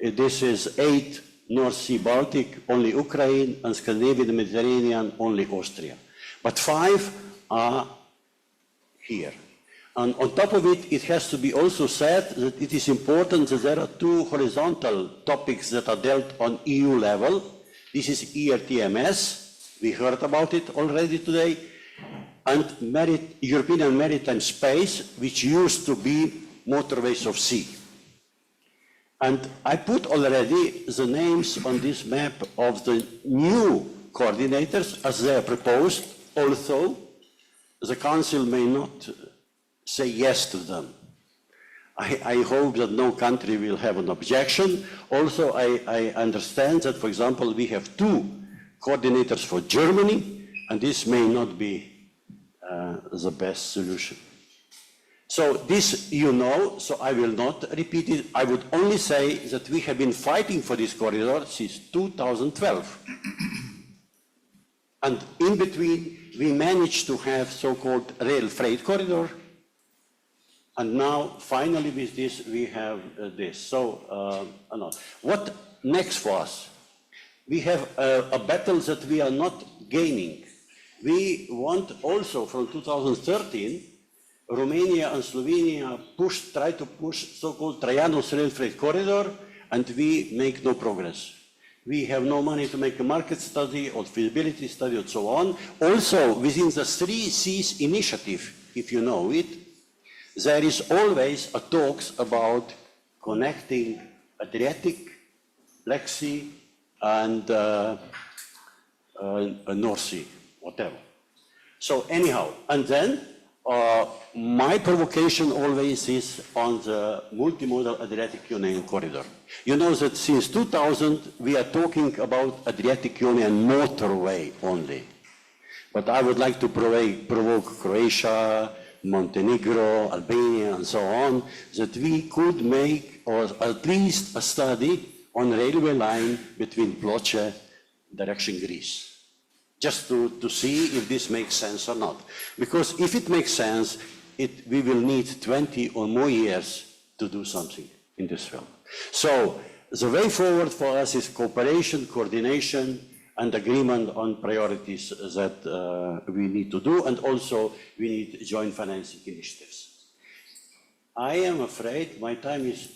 This is 8 North Sea Baltic, only Ukraine, and Scandinavia, the Mediterranean, only Austria. But 5 are here. And on top of it, it has to be also said that it is important that there are 2 horizontal topics that are dealt on EU level. This is ERTMS, we heard about it already today, and European Maritime Space, which used to be motorways of sea. And I put already the names on this map of the new coordinators as they are proposed, although the Council may not say yes to them. I hope that no country will have an objection. Also, I understand that, for example, we have 2 coordinators for Germany, and this may not be the best solution. So this you know, so I will not repeat it. I would only say that we have been fighting for this corridor since 2012. And in between, we managed to have so-called rail freight corridor. And now, finally, with this, we have this. So, what next for us? We have a battle that we are not gaining. We want also from 2013, Romania and Slovenia try to push so-called Traianos rail freight corridor, and we make no progress. We have no money to make a market study or feasibility study and so on. Also, within the 3 Cs initiative, if you know it, there is always a talks about connecting Adriatic, Black Sea, and North Sea, whatever. So anyhow, and then my provocation always is on the multimodal Adriatic-Ionian corridor. You know that since 2000 we are talking about Adriatic-Ionian motorway only. But I would like to provoke Croatia, Montenegro, Albania, and so on, that we could make, or at least a study on railway line between Ploče, direction Greece. Just to see if this makes sense or not. Because if it makes sense, we will need 20 or more years to do something in this field. So the way forward for us is cooperation, coordination, and agreement on priorities that we need to do, and also we need joint financing initiatives. I am afraid my time is,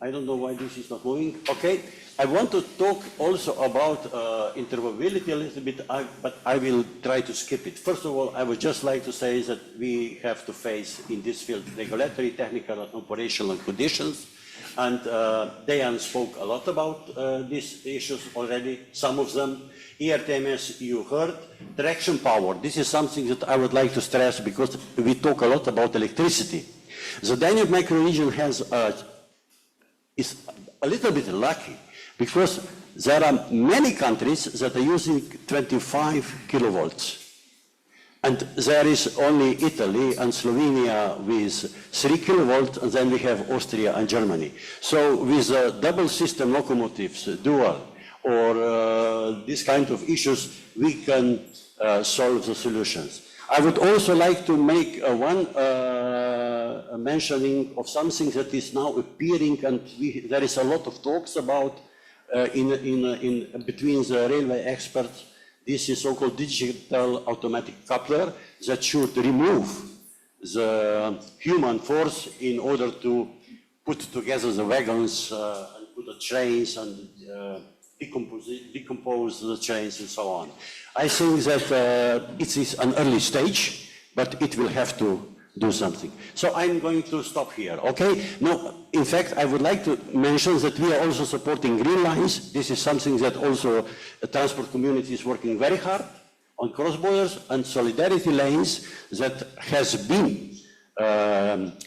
I don't know why this is not moving. Okay, I want to talk also about interoperability a little bit, but I will try to skip it. First of all, I would just like to say that we have to face in this field regulatory, technical, and operational conditions. And Dejan spoke a lot about these issues already, some of them. ERTMS, you heard. Traction power, this is something that I would like to stress because we talk a lot about electricity. The Danube macro-region is a little bit lucky because there are many countries that are using 25 kilovolts. And there is only Italy and Slovenia with 3 kilovolts, and then we have Austria and Germany. So with double system locomotives, dual, or this kind of issues, we can solve the solutions. I would also like to make one mentioning of something that is now appearing, and there is a lot of talks about between the railway experts. This is so-called digital automatic coupler that should remove the human force in order to put together the wagons and put the trains and decompose the chains and so on. I think that it is an early stage, but it will have to do something. So I'm going to stop here, okay? No, in fact, I would like to mention that we are also supporting green lines. This is something that also the transport community is working very hard on cross borders, and solidarity lanes that has been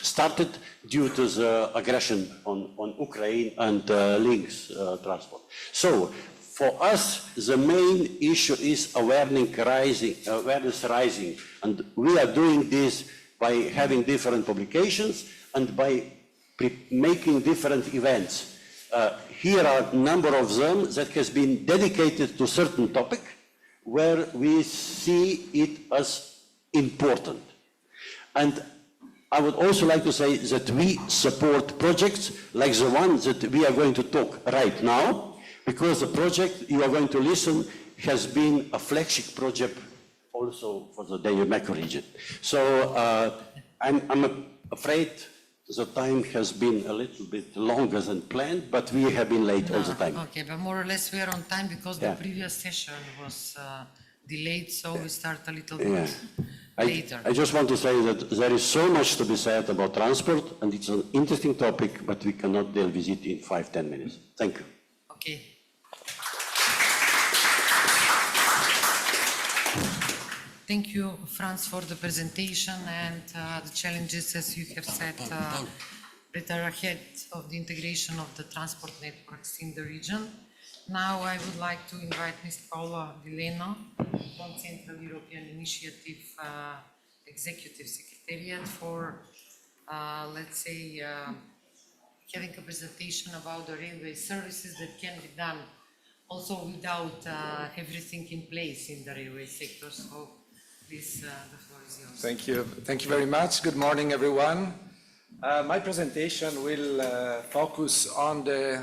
started due to the aggression on Ukraine and links transport. So for us, the main issue is awareness rising, and we are doing this by having different publications and by making different events. Here are a number of them that has been dedicated to certain topic where we see it as important. And I would also like to say that we support projects like the one that we are going to talk right now, because the project you are going to listen has been a flagship project also for the Danube region. So I'm afraid the time has been a little bit longer than planned, but we have been late all the time. Okay, but more or less we are on time because the previous session was delayed, so we start a little bit later. I just want to say that there is so much to be said about transport, and it's an interesting topic, but we cannot deal with it in 5-10 minutes. Thank you. Okay. Thank you, Franz, for the presentation and the challenges, as you have said, that are ahead of the integration of the transport networks in the region. Now I would like to invite Ms. Paula Vileno from Central European Initiative Executive Secretariat for, let's say, having a presentation about the railway services that can be done also without everything in place in the railway sector. So please, the floor is yours. Thank you. Thank you very much. Good morning, everyone. My presentation will focus on the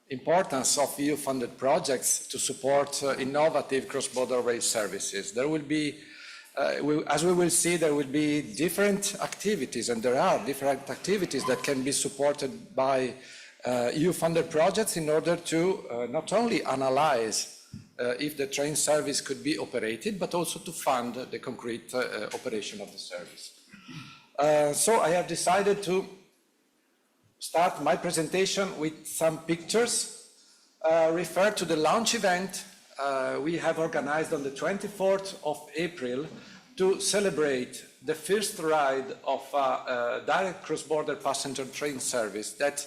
importance of EU-funded projects to support innovative cross-border rail services. There will be, as we will see, there will be different activities, and there are different activities that can be supported by EU-funded projects in order to not only analyze if the train service could be operated, but also to fund the concrete operation of the service. So I have decided to start my presentation with some pictures, refer to the launch event we have organized on the 24th of April to celebrate the first ride of a direct cross-border passenger train service that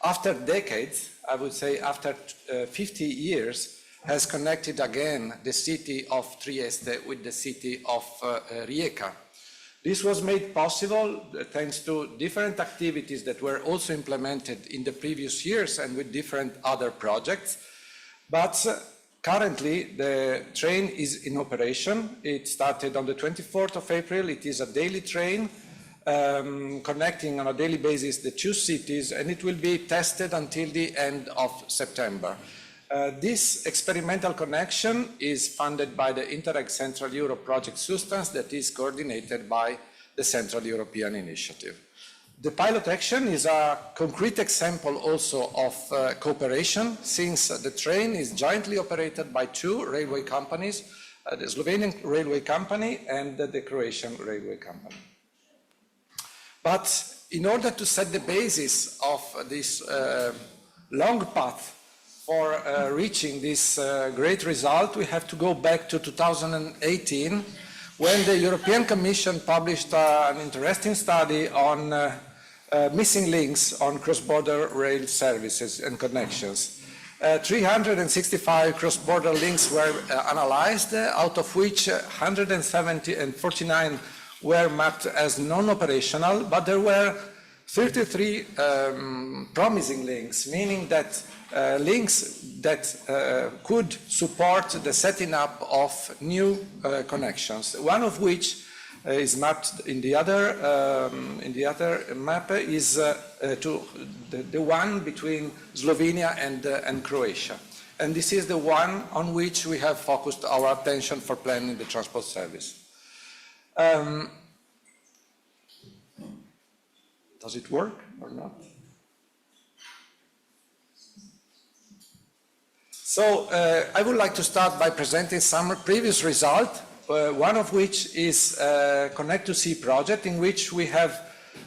after decades, I would say after 50 years, has connected again the city of Trieste with the city of Rijeka. This was made possible thanks to different activities that were also implemented in the previous years and with different other projects. But currently the train is in operation. It started on the 24th of April. It is a daily train connecting on a daily basis the two cities, and it will be tested until the end of September. This experimental connection is funded by the Interreg Central Europe project Substance that is coordinated by the Central European Initiative. The pilot action is a concrete example also of cooperation, since the train is jointly operated by two railway companies, the Slovenian railway company and the Croatian railway company. But in order to set the basis of this long path for reaching this great result, we have to go back to 2018, when the European Commission published an interesting study on missing links on cross-border rail services and connections. 365 cross-border links were analyzed, out of which 149 were mapped as non-operational, but there were 33 promising links, meaning that links that could support the setting up of new connections. One of which is mapped in the other map is to the one between Slovenia and Croatia. And this is the one on which we have focused our attention for planning the transport service. Does it work or not? So I would like to start by presenting some previous results, one of which is Connect to Sea project, in which we have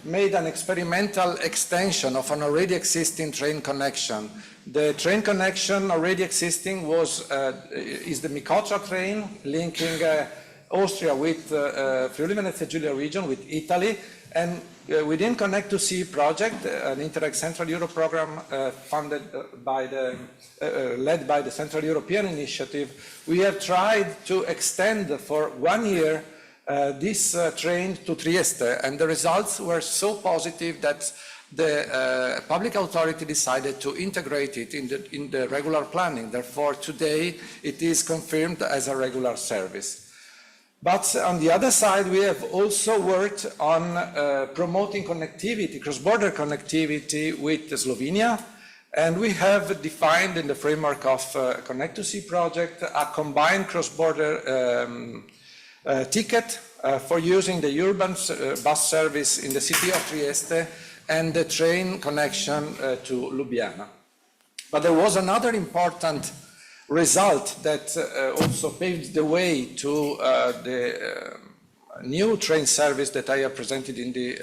made an experimental extension of an already existing train connection. The train connection already existing is the Micotra train linking Austria with Friuli Venezia Giulia region with Italy, and within Connect to Sea project, an Interreg Central Europe program led by the Central European Initiative, we have tried to extend for 1 year this train to Trieste, and the results were so positive that the public authority decided to integrate it in the regular planning. Therefore, today it is confirmed as a regular service. But on the other side, we have also worked on promoting connectivity, cross-border connectivity with Slovenia, and we have defined in the framework of Connect to Sea project a combined cross-border ticket for using the urban bus service in the city of Trieste and the train connection to Ljubljana. But there was another important result that also paved the way to the new train service that I have presented in the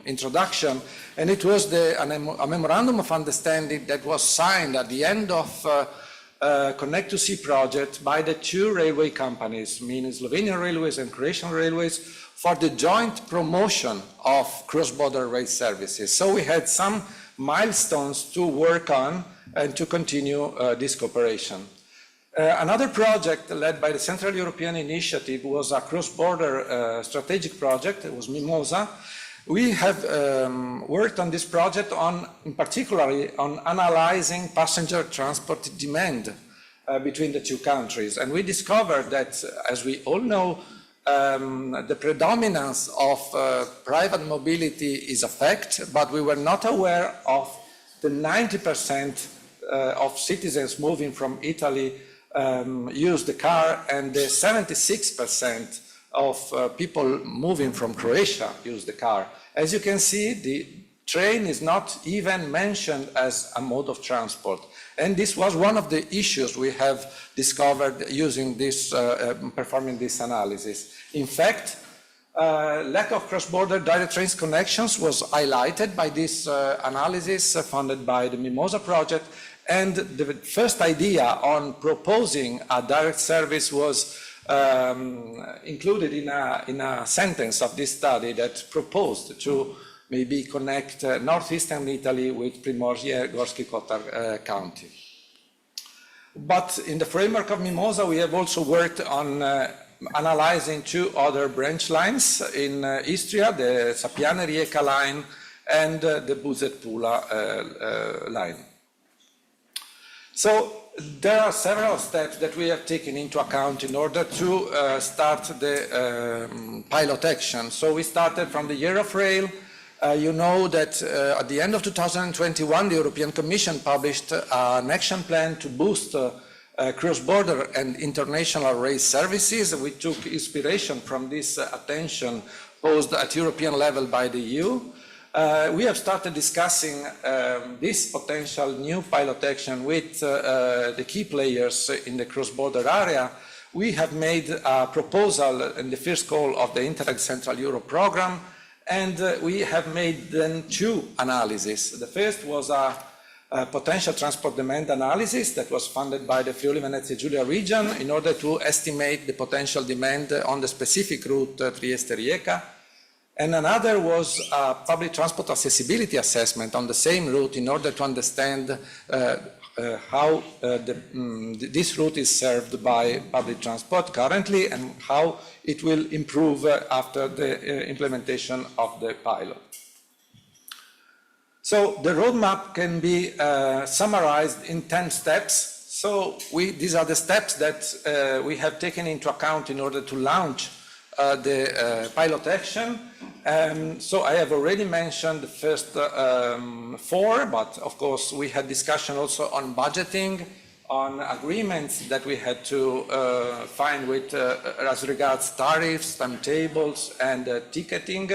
introduction, and it was a memorandum of understanding that was signed at the end of Connect to Sea project by the two railway companies, meaning Slovenian Railways and Croatian Railways, for the joint promotion of cross-border rail services. So we had some milestones to work on and to continue this cooperation. Another project led by the Central European Initiative was a cross-border strategic project. It was Mimosa. We have worked on this project in particular on analyzing passenger transport demand between the two countries. And we discovered that, as we all know, the predominance of private mobility is a fact, but we were not aware of the 90% of citizens moving from Italy use the car, and the 76% of people moving from Croatia use the car. As you can see, the train is not even mentioned as a mode of transport. And this was one of the issues we have discovered using this, performing this analysis. In fact, lack of cross-border direct train connections was highlighted by this analysis funded by the Mimosa project, and the first idea on proposing a direct service was included in a sentence of this study that proposed to maybe connect northeastern Italy with Primorje Gorski Kotar County. But in the framework of Mimosa, we have also worked on analyzing two other branch lines in Istria, the Sappiane-Rijeka line and the Buzet-Pula line. So there are several steps that we have taken into account in order to start the pilot action. So we started from the Year of Rail. You know that at the end of 2021, the European Commission published an action plan to boost cross-border and international rail services. We took inspiration from this attention posed at European level by the EU. We have started discussing this potential new pilot action with the key players in the cross-border area. We have made a proposal in the first call of the Interreg Central Europe program, and we have made then two analyses. The first was a potential transport demand analysis that was funded by the Friuli Venezia Giulia region in order to estimate the potential demand on the specific route Trieste-Rijeka. And another was a public transport accessibility assessment on the same route in order to understand how this route is served by public transport currently and how it will improve after the implementation of the pilot. So the roadmap can be summarized in 10 steps. So these are the steps that we have taken into account in order to launch the pilot action. So I have already mentioned the first four, but of course we had discussion also on budgeting, on agreements that we had to find with as regards tariffs, timetables, and ticketing.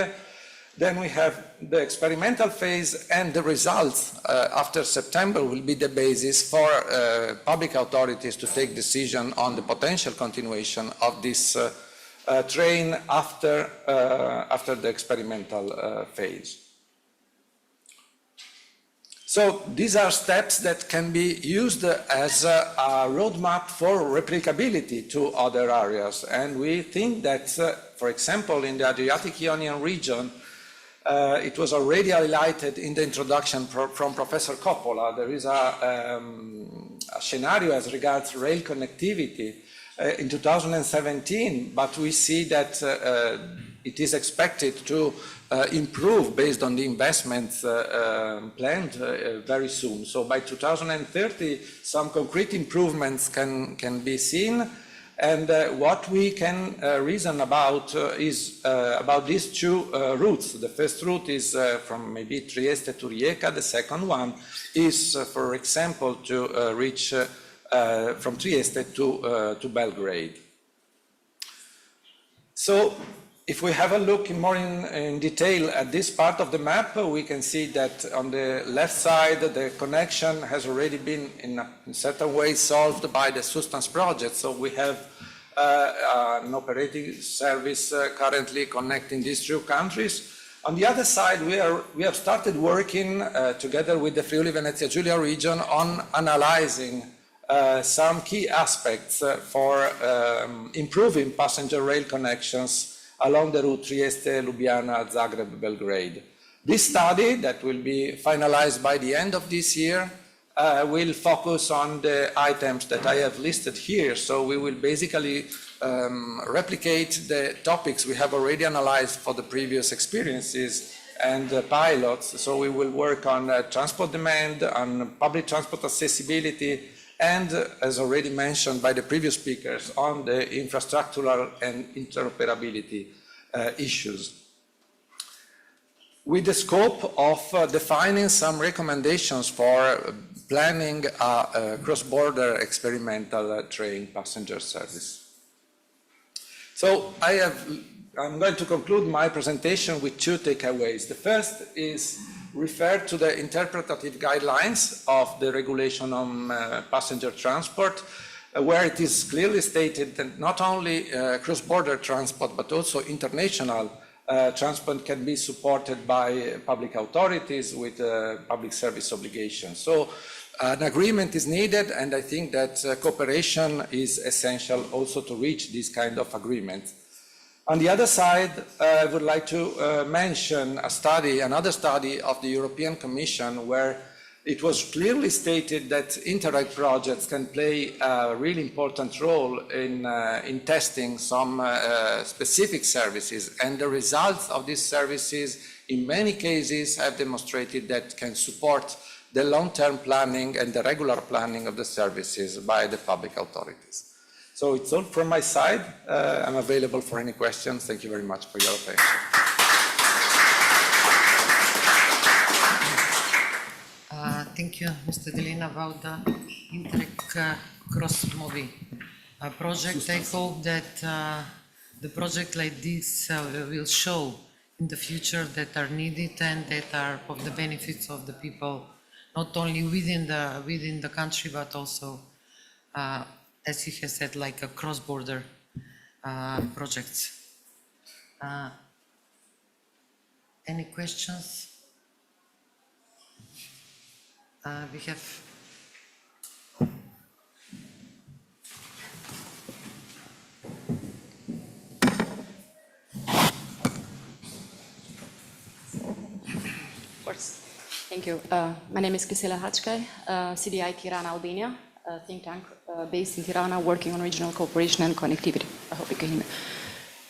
Then we have the experimental phase, and the results after September will be the basis for public authorities to take decision on the potential continuation of this train after the experimental phase. So these are steps that can be used as a roadmap for replicability to other areas. And we think that, for example, in the Adriatic-Ionian region, it was already highlighted in the introduction from Professor Coppola. There is a scenario as regards rail connectivity in 2017, but we see that it is expected to improve based on the investments planned very soon. So by 2030, some concrete improvements can be seen. And what we can reason about is about these two routes. The first route is from maybe Trieste to Rijeka. The second one is, for example, to reach from Trieste to Belgrade. So if we have a look more in detail at this part of the map, we can see that on the left side, the connection has already been in a certain way solved by the Substance project. So we have an operating service currently connecting these two countries. On the other side, we have started working together with the Friuli Venezia Giulia region on analyzing some key aspects for improving passenger rail connections along the route Trieste, Ljubljana, Zagreb, Belgrade. This study that will be finalized by the end of this year will focus on the items that I have listed here. So we will basically replicate the topics we have already analyzed for the previous experiences and pilots. So we will work on transport demand, on public transport accessibility, and, as already mentioned by the previous speakers, on the infrastructural and interoperability issues. With the scope of defining some recommendations for planning a cross-border experimental train passenger service. So I'm going to conclude my presentation with two takeaways. The first is refer to the interpretative guidelines of the regulation on passenger transport, where it is clearly stated that not only cross-border transport, but also international transport can be supported by public authorities with public service obligations. So an agreement is needed, and I think that cooperation is essential also to reach this kind of agreement. On the other side, I would like to mention another study of the European Commission, where it was clearly stated that Interreg projects can play a really important role in testing some specific services, and the results of these services in many cases have demonstrated that can support the long-term planning and the regular planning of the services by the public authorities. So it's all from my side. I'm available for any questions. Thank you very much for your attention. Thank you, Mr. Delina, about the Interreg cross-MOVI project. I hope that the project like this will show in the future that are needed and that are of the benefits of the people, not only within the country, but also, as he has said, like a cross-border projects. Any questions? We have. Of course. Thank you. My name is Kisela Hachkai, CDI Tirana, Albania, a think tank based in Tirana, working on regional cooperation and connectivity. I hope you can hear me.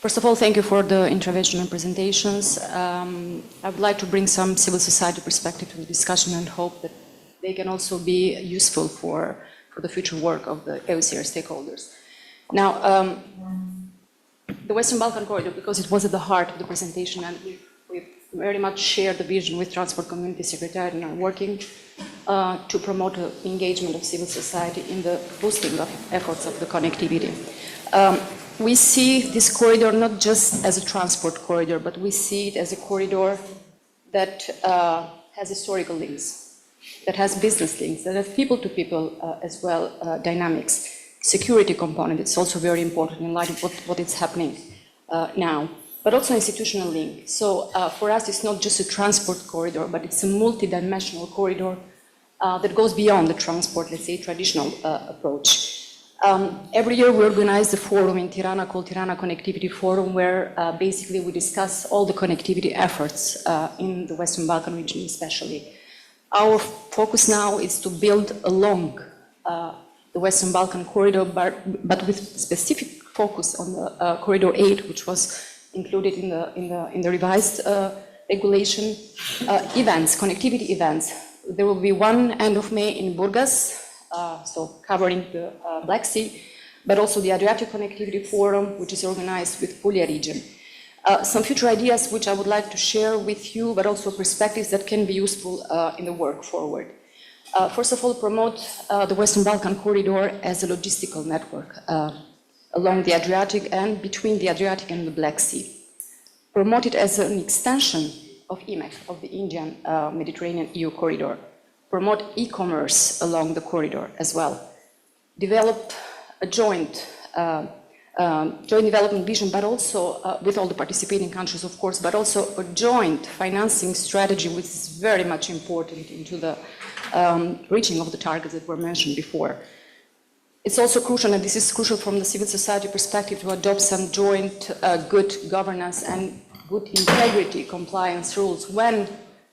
First of all, thank you for the intervention and presentations. I would like to bring some civil society perspective to the discussion and hope that they can also be useful for the future work of the EUSAIR stakeholders. Now, the Western Balkan corridor, because it was at the heart of the presentation, and we very much share the vision with Transport Community Secretariat and are working to promote the engagement of civil society in the boosting of efforts of the connectivity. we see this corridor not just as a transport corridor, but we see it as a corridor that has historical links, that has business links, that has people-to-people as well dynamics. Security component, it's also very important in light of what is happening now, but also institutional link. So for us, it's not just a transport corridor, but it's a multi-dimensional corridor that goes beyond the transport, let's say, traditional approach. Every year we organize a forum in Tirana called Tirana Connectivity Forum, where basically we discuss all the connectivity efforts in the Western Balkan region especially. Our focus now is to build along the Western Balkan corridor, but with specific focus on the Corridor 8, which was included in the revised regulation. Events, connectivity events. There will be one end of May in Burgas, so covering the Black Sea, but also the Adriatic Connectivity Forum, which is organized with Puglia region. Some future ideas which I would like to share with you, but also perspectives that can be useful in the work forward. First of all, promote the Western Balkan corridor as a logistical network along the Adriatic and between the Adriatic and the Black Sea. Promote it as an extension of IMEC, of the Indian Mediterranean EU corridor. Promote e-commerce along the corridor as well. Develop a joint development vision, but also with all the participating countries, of course, but also a joint financing strategy, which is very much important into the reaching of the targets that were mentioned before. It's also crucial, and this is crucial from the civil society perspective, to adopt some joint good governance and good integrity compliance rules when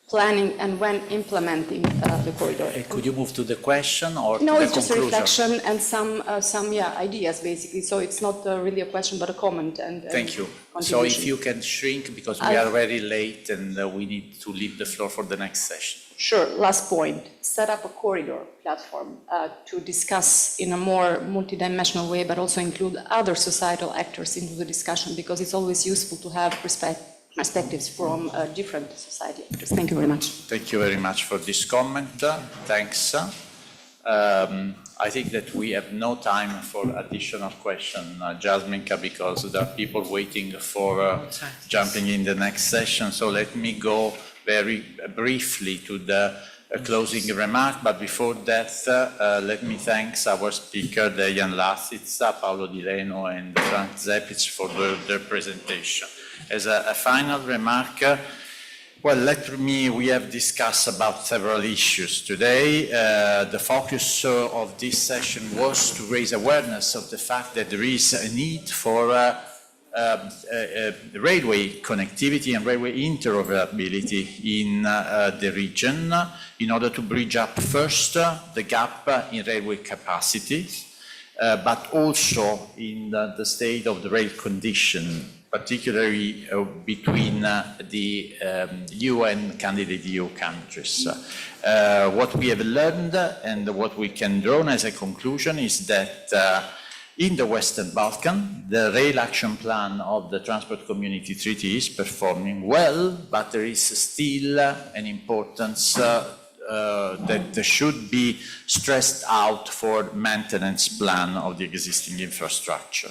planning and when implementing the corridor. Could you move to the question or no, to the it's just conclusion? a reflection and some ideas basically. So it's not really a question but a comment and Thank you. So if you can shrink, because we are very late and we need to leave the floor for the next session. Sure. Last point. Set up a corridor platform to discuss in a more multidimensional way, but also include other societal actors into the discussion, because it's always useful to have perspectives from different society actors. Thank you very much. Thank you very much for this comment. Thanks. I think that we have no time for additional questions, Jasminka, because there are people waiting for jumping in the next session. So let me go very briefly to the closing remark. But before that, let me thank our speaker, Dejan Lasica, Paolo Di Leno, and Frank Zepic for their presentation. As a final remark, we have discussed about several issues today. The focus of this session was to raise awareness of the fact that there is a need for railway connectivity and railway interoperability in the region in order to bridge up first the gap in railway capacity, but also in the state of the rail condition, particularly between the EU and candidate EU countries. What we have learned and what we can draw as a conclusion is that in the Western Balkan, the rail action plan of the Transport Community Treaty is performing well, but there is still an importance that should be stressed out for maintenance plan of the existing infrastructure.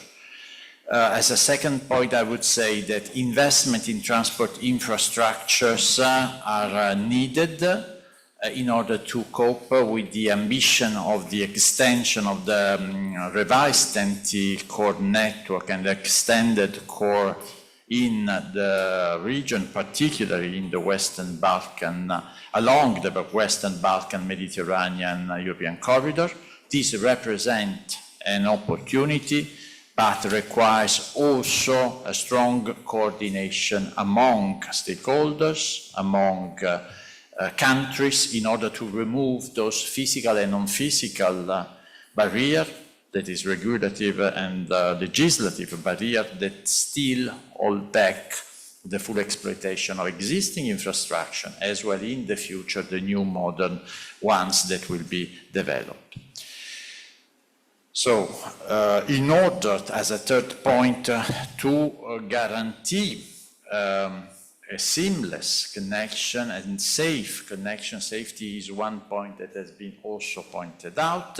As a second point, I would say that investment in transport infrastructures are needed in order to cope with the ambition of the extension of the revised TEN-T core network and extended core in the region, particularly in the Western Balkan, along the Western Balkan Mediterranean European corridor. This represents an opportunity, but requires also a strong coordination among stakeholders, among countries, in order to remove those physical and non-physical barriers, that is regulative and legislative barrier, that still hold back the full exploitation of existing infrastructure, as well in the future the new modern ones that will be developed. So, in order, as a third point, to guarantee a seamless connection and safe connection, safety is one point that has been also pointed out.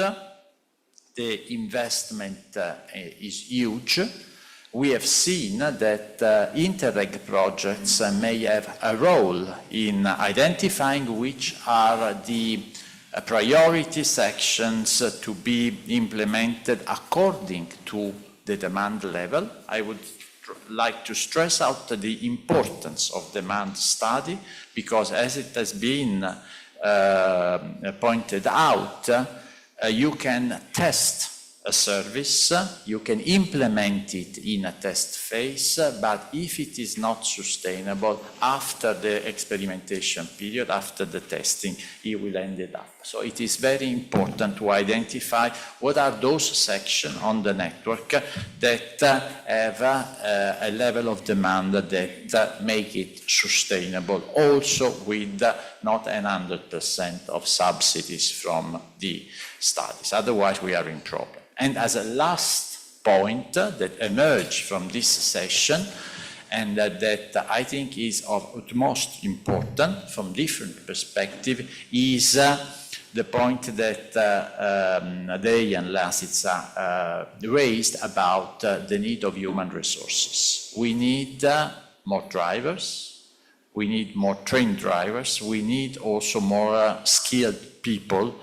The investment is huge. we have seen that Interreg projects may have a role in identifying which are the priority sections to be implemented according to the demand level. I would like to stress out the importance of demand study, because as it has been pointed out, you can test a service, you can implement it in a test phase, but if it is not sustainable after the experimentation period, after the testing, it will end it up. So it is very important to identify what are those sections on the network that have a level of demand that make it sustainable, also with not 100% of subsidies from the studies. Otherwise, we are in trouble. And as a last point that emerged from this session, and that I think is of utmost importance from different perspectives, is the point that they and Lasitsa raised about the need of human resources. We need more drivers, we need more trained drivers, we need also more skilled people,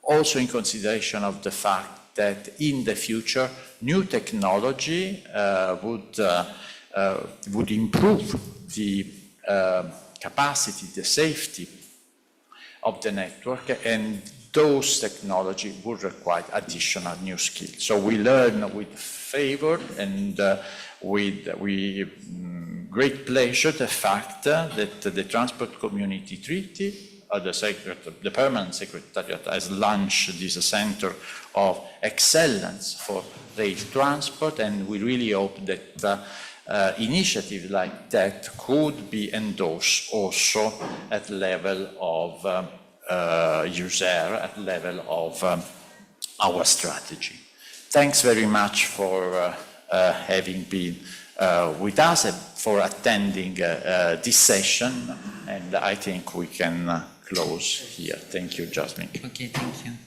also in consideration of the fact that in the future, new technology would improve the capacity, the safety of the network, and those technology would require additional new skills. So we learn with favor and with great pleasure the fact that the Transport Community Treaty, the Permanent Secretariat has launched this center of excellence for rail transport, and we really hope that initiatives like that could be endorsed also at level of EUSAIR, at level of our strategy. Thanks very much for having been with us and for attending this session, and I think we can close here. Thank you, Jasmine. Okay, thank you.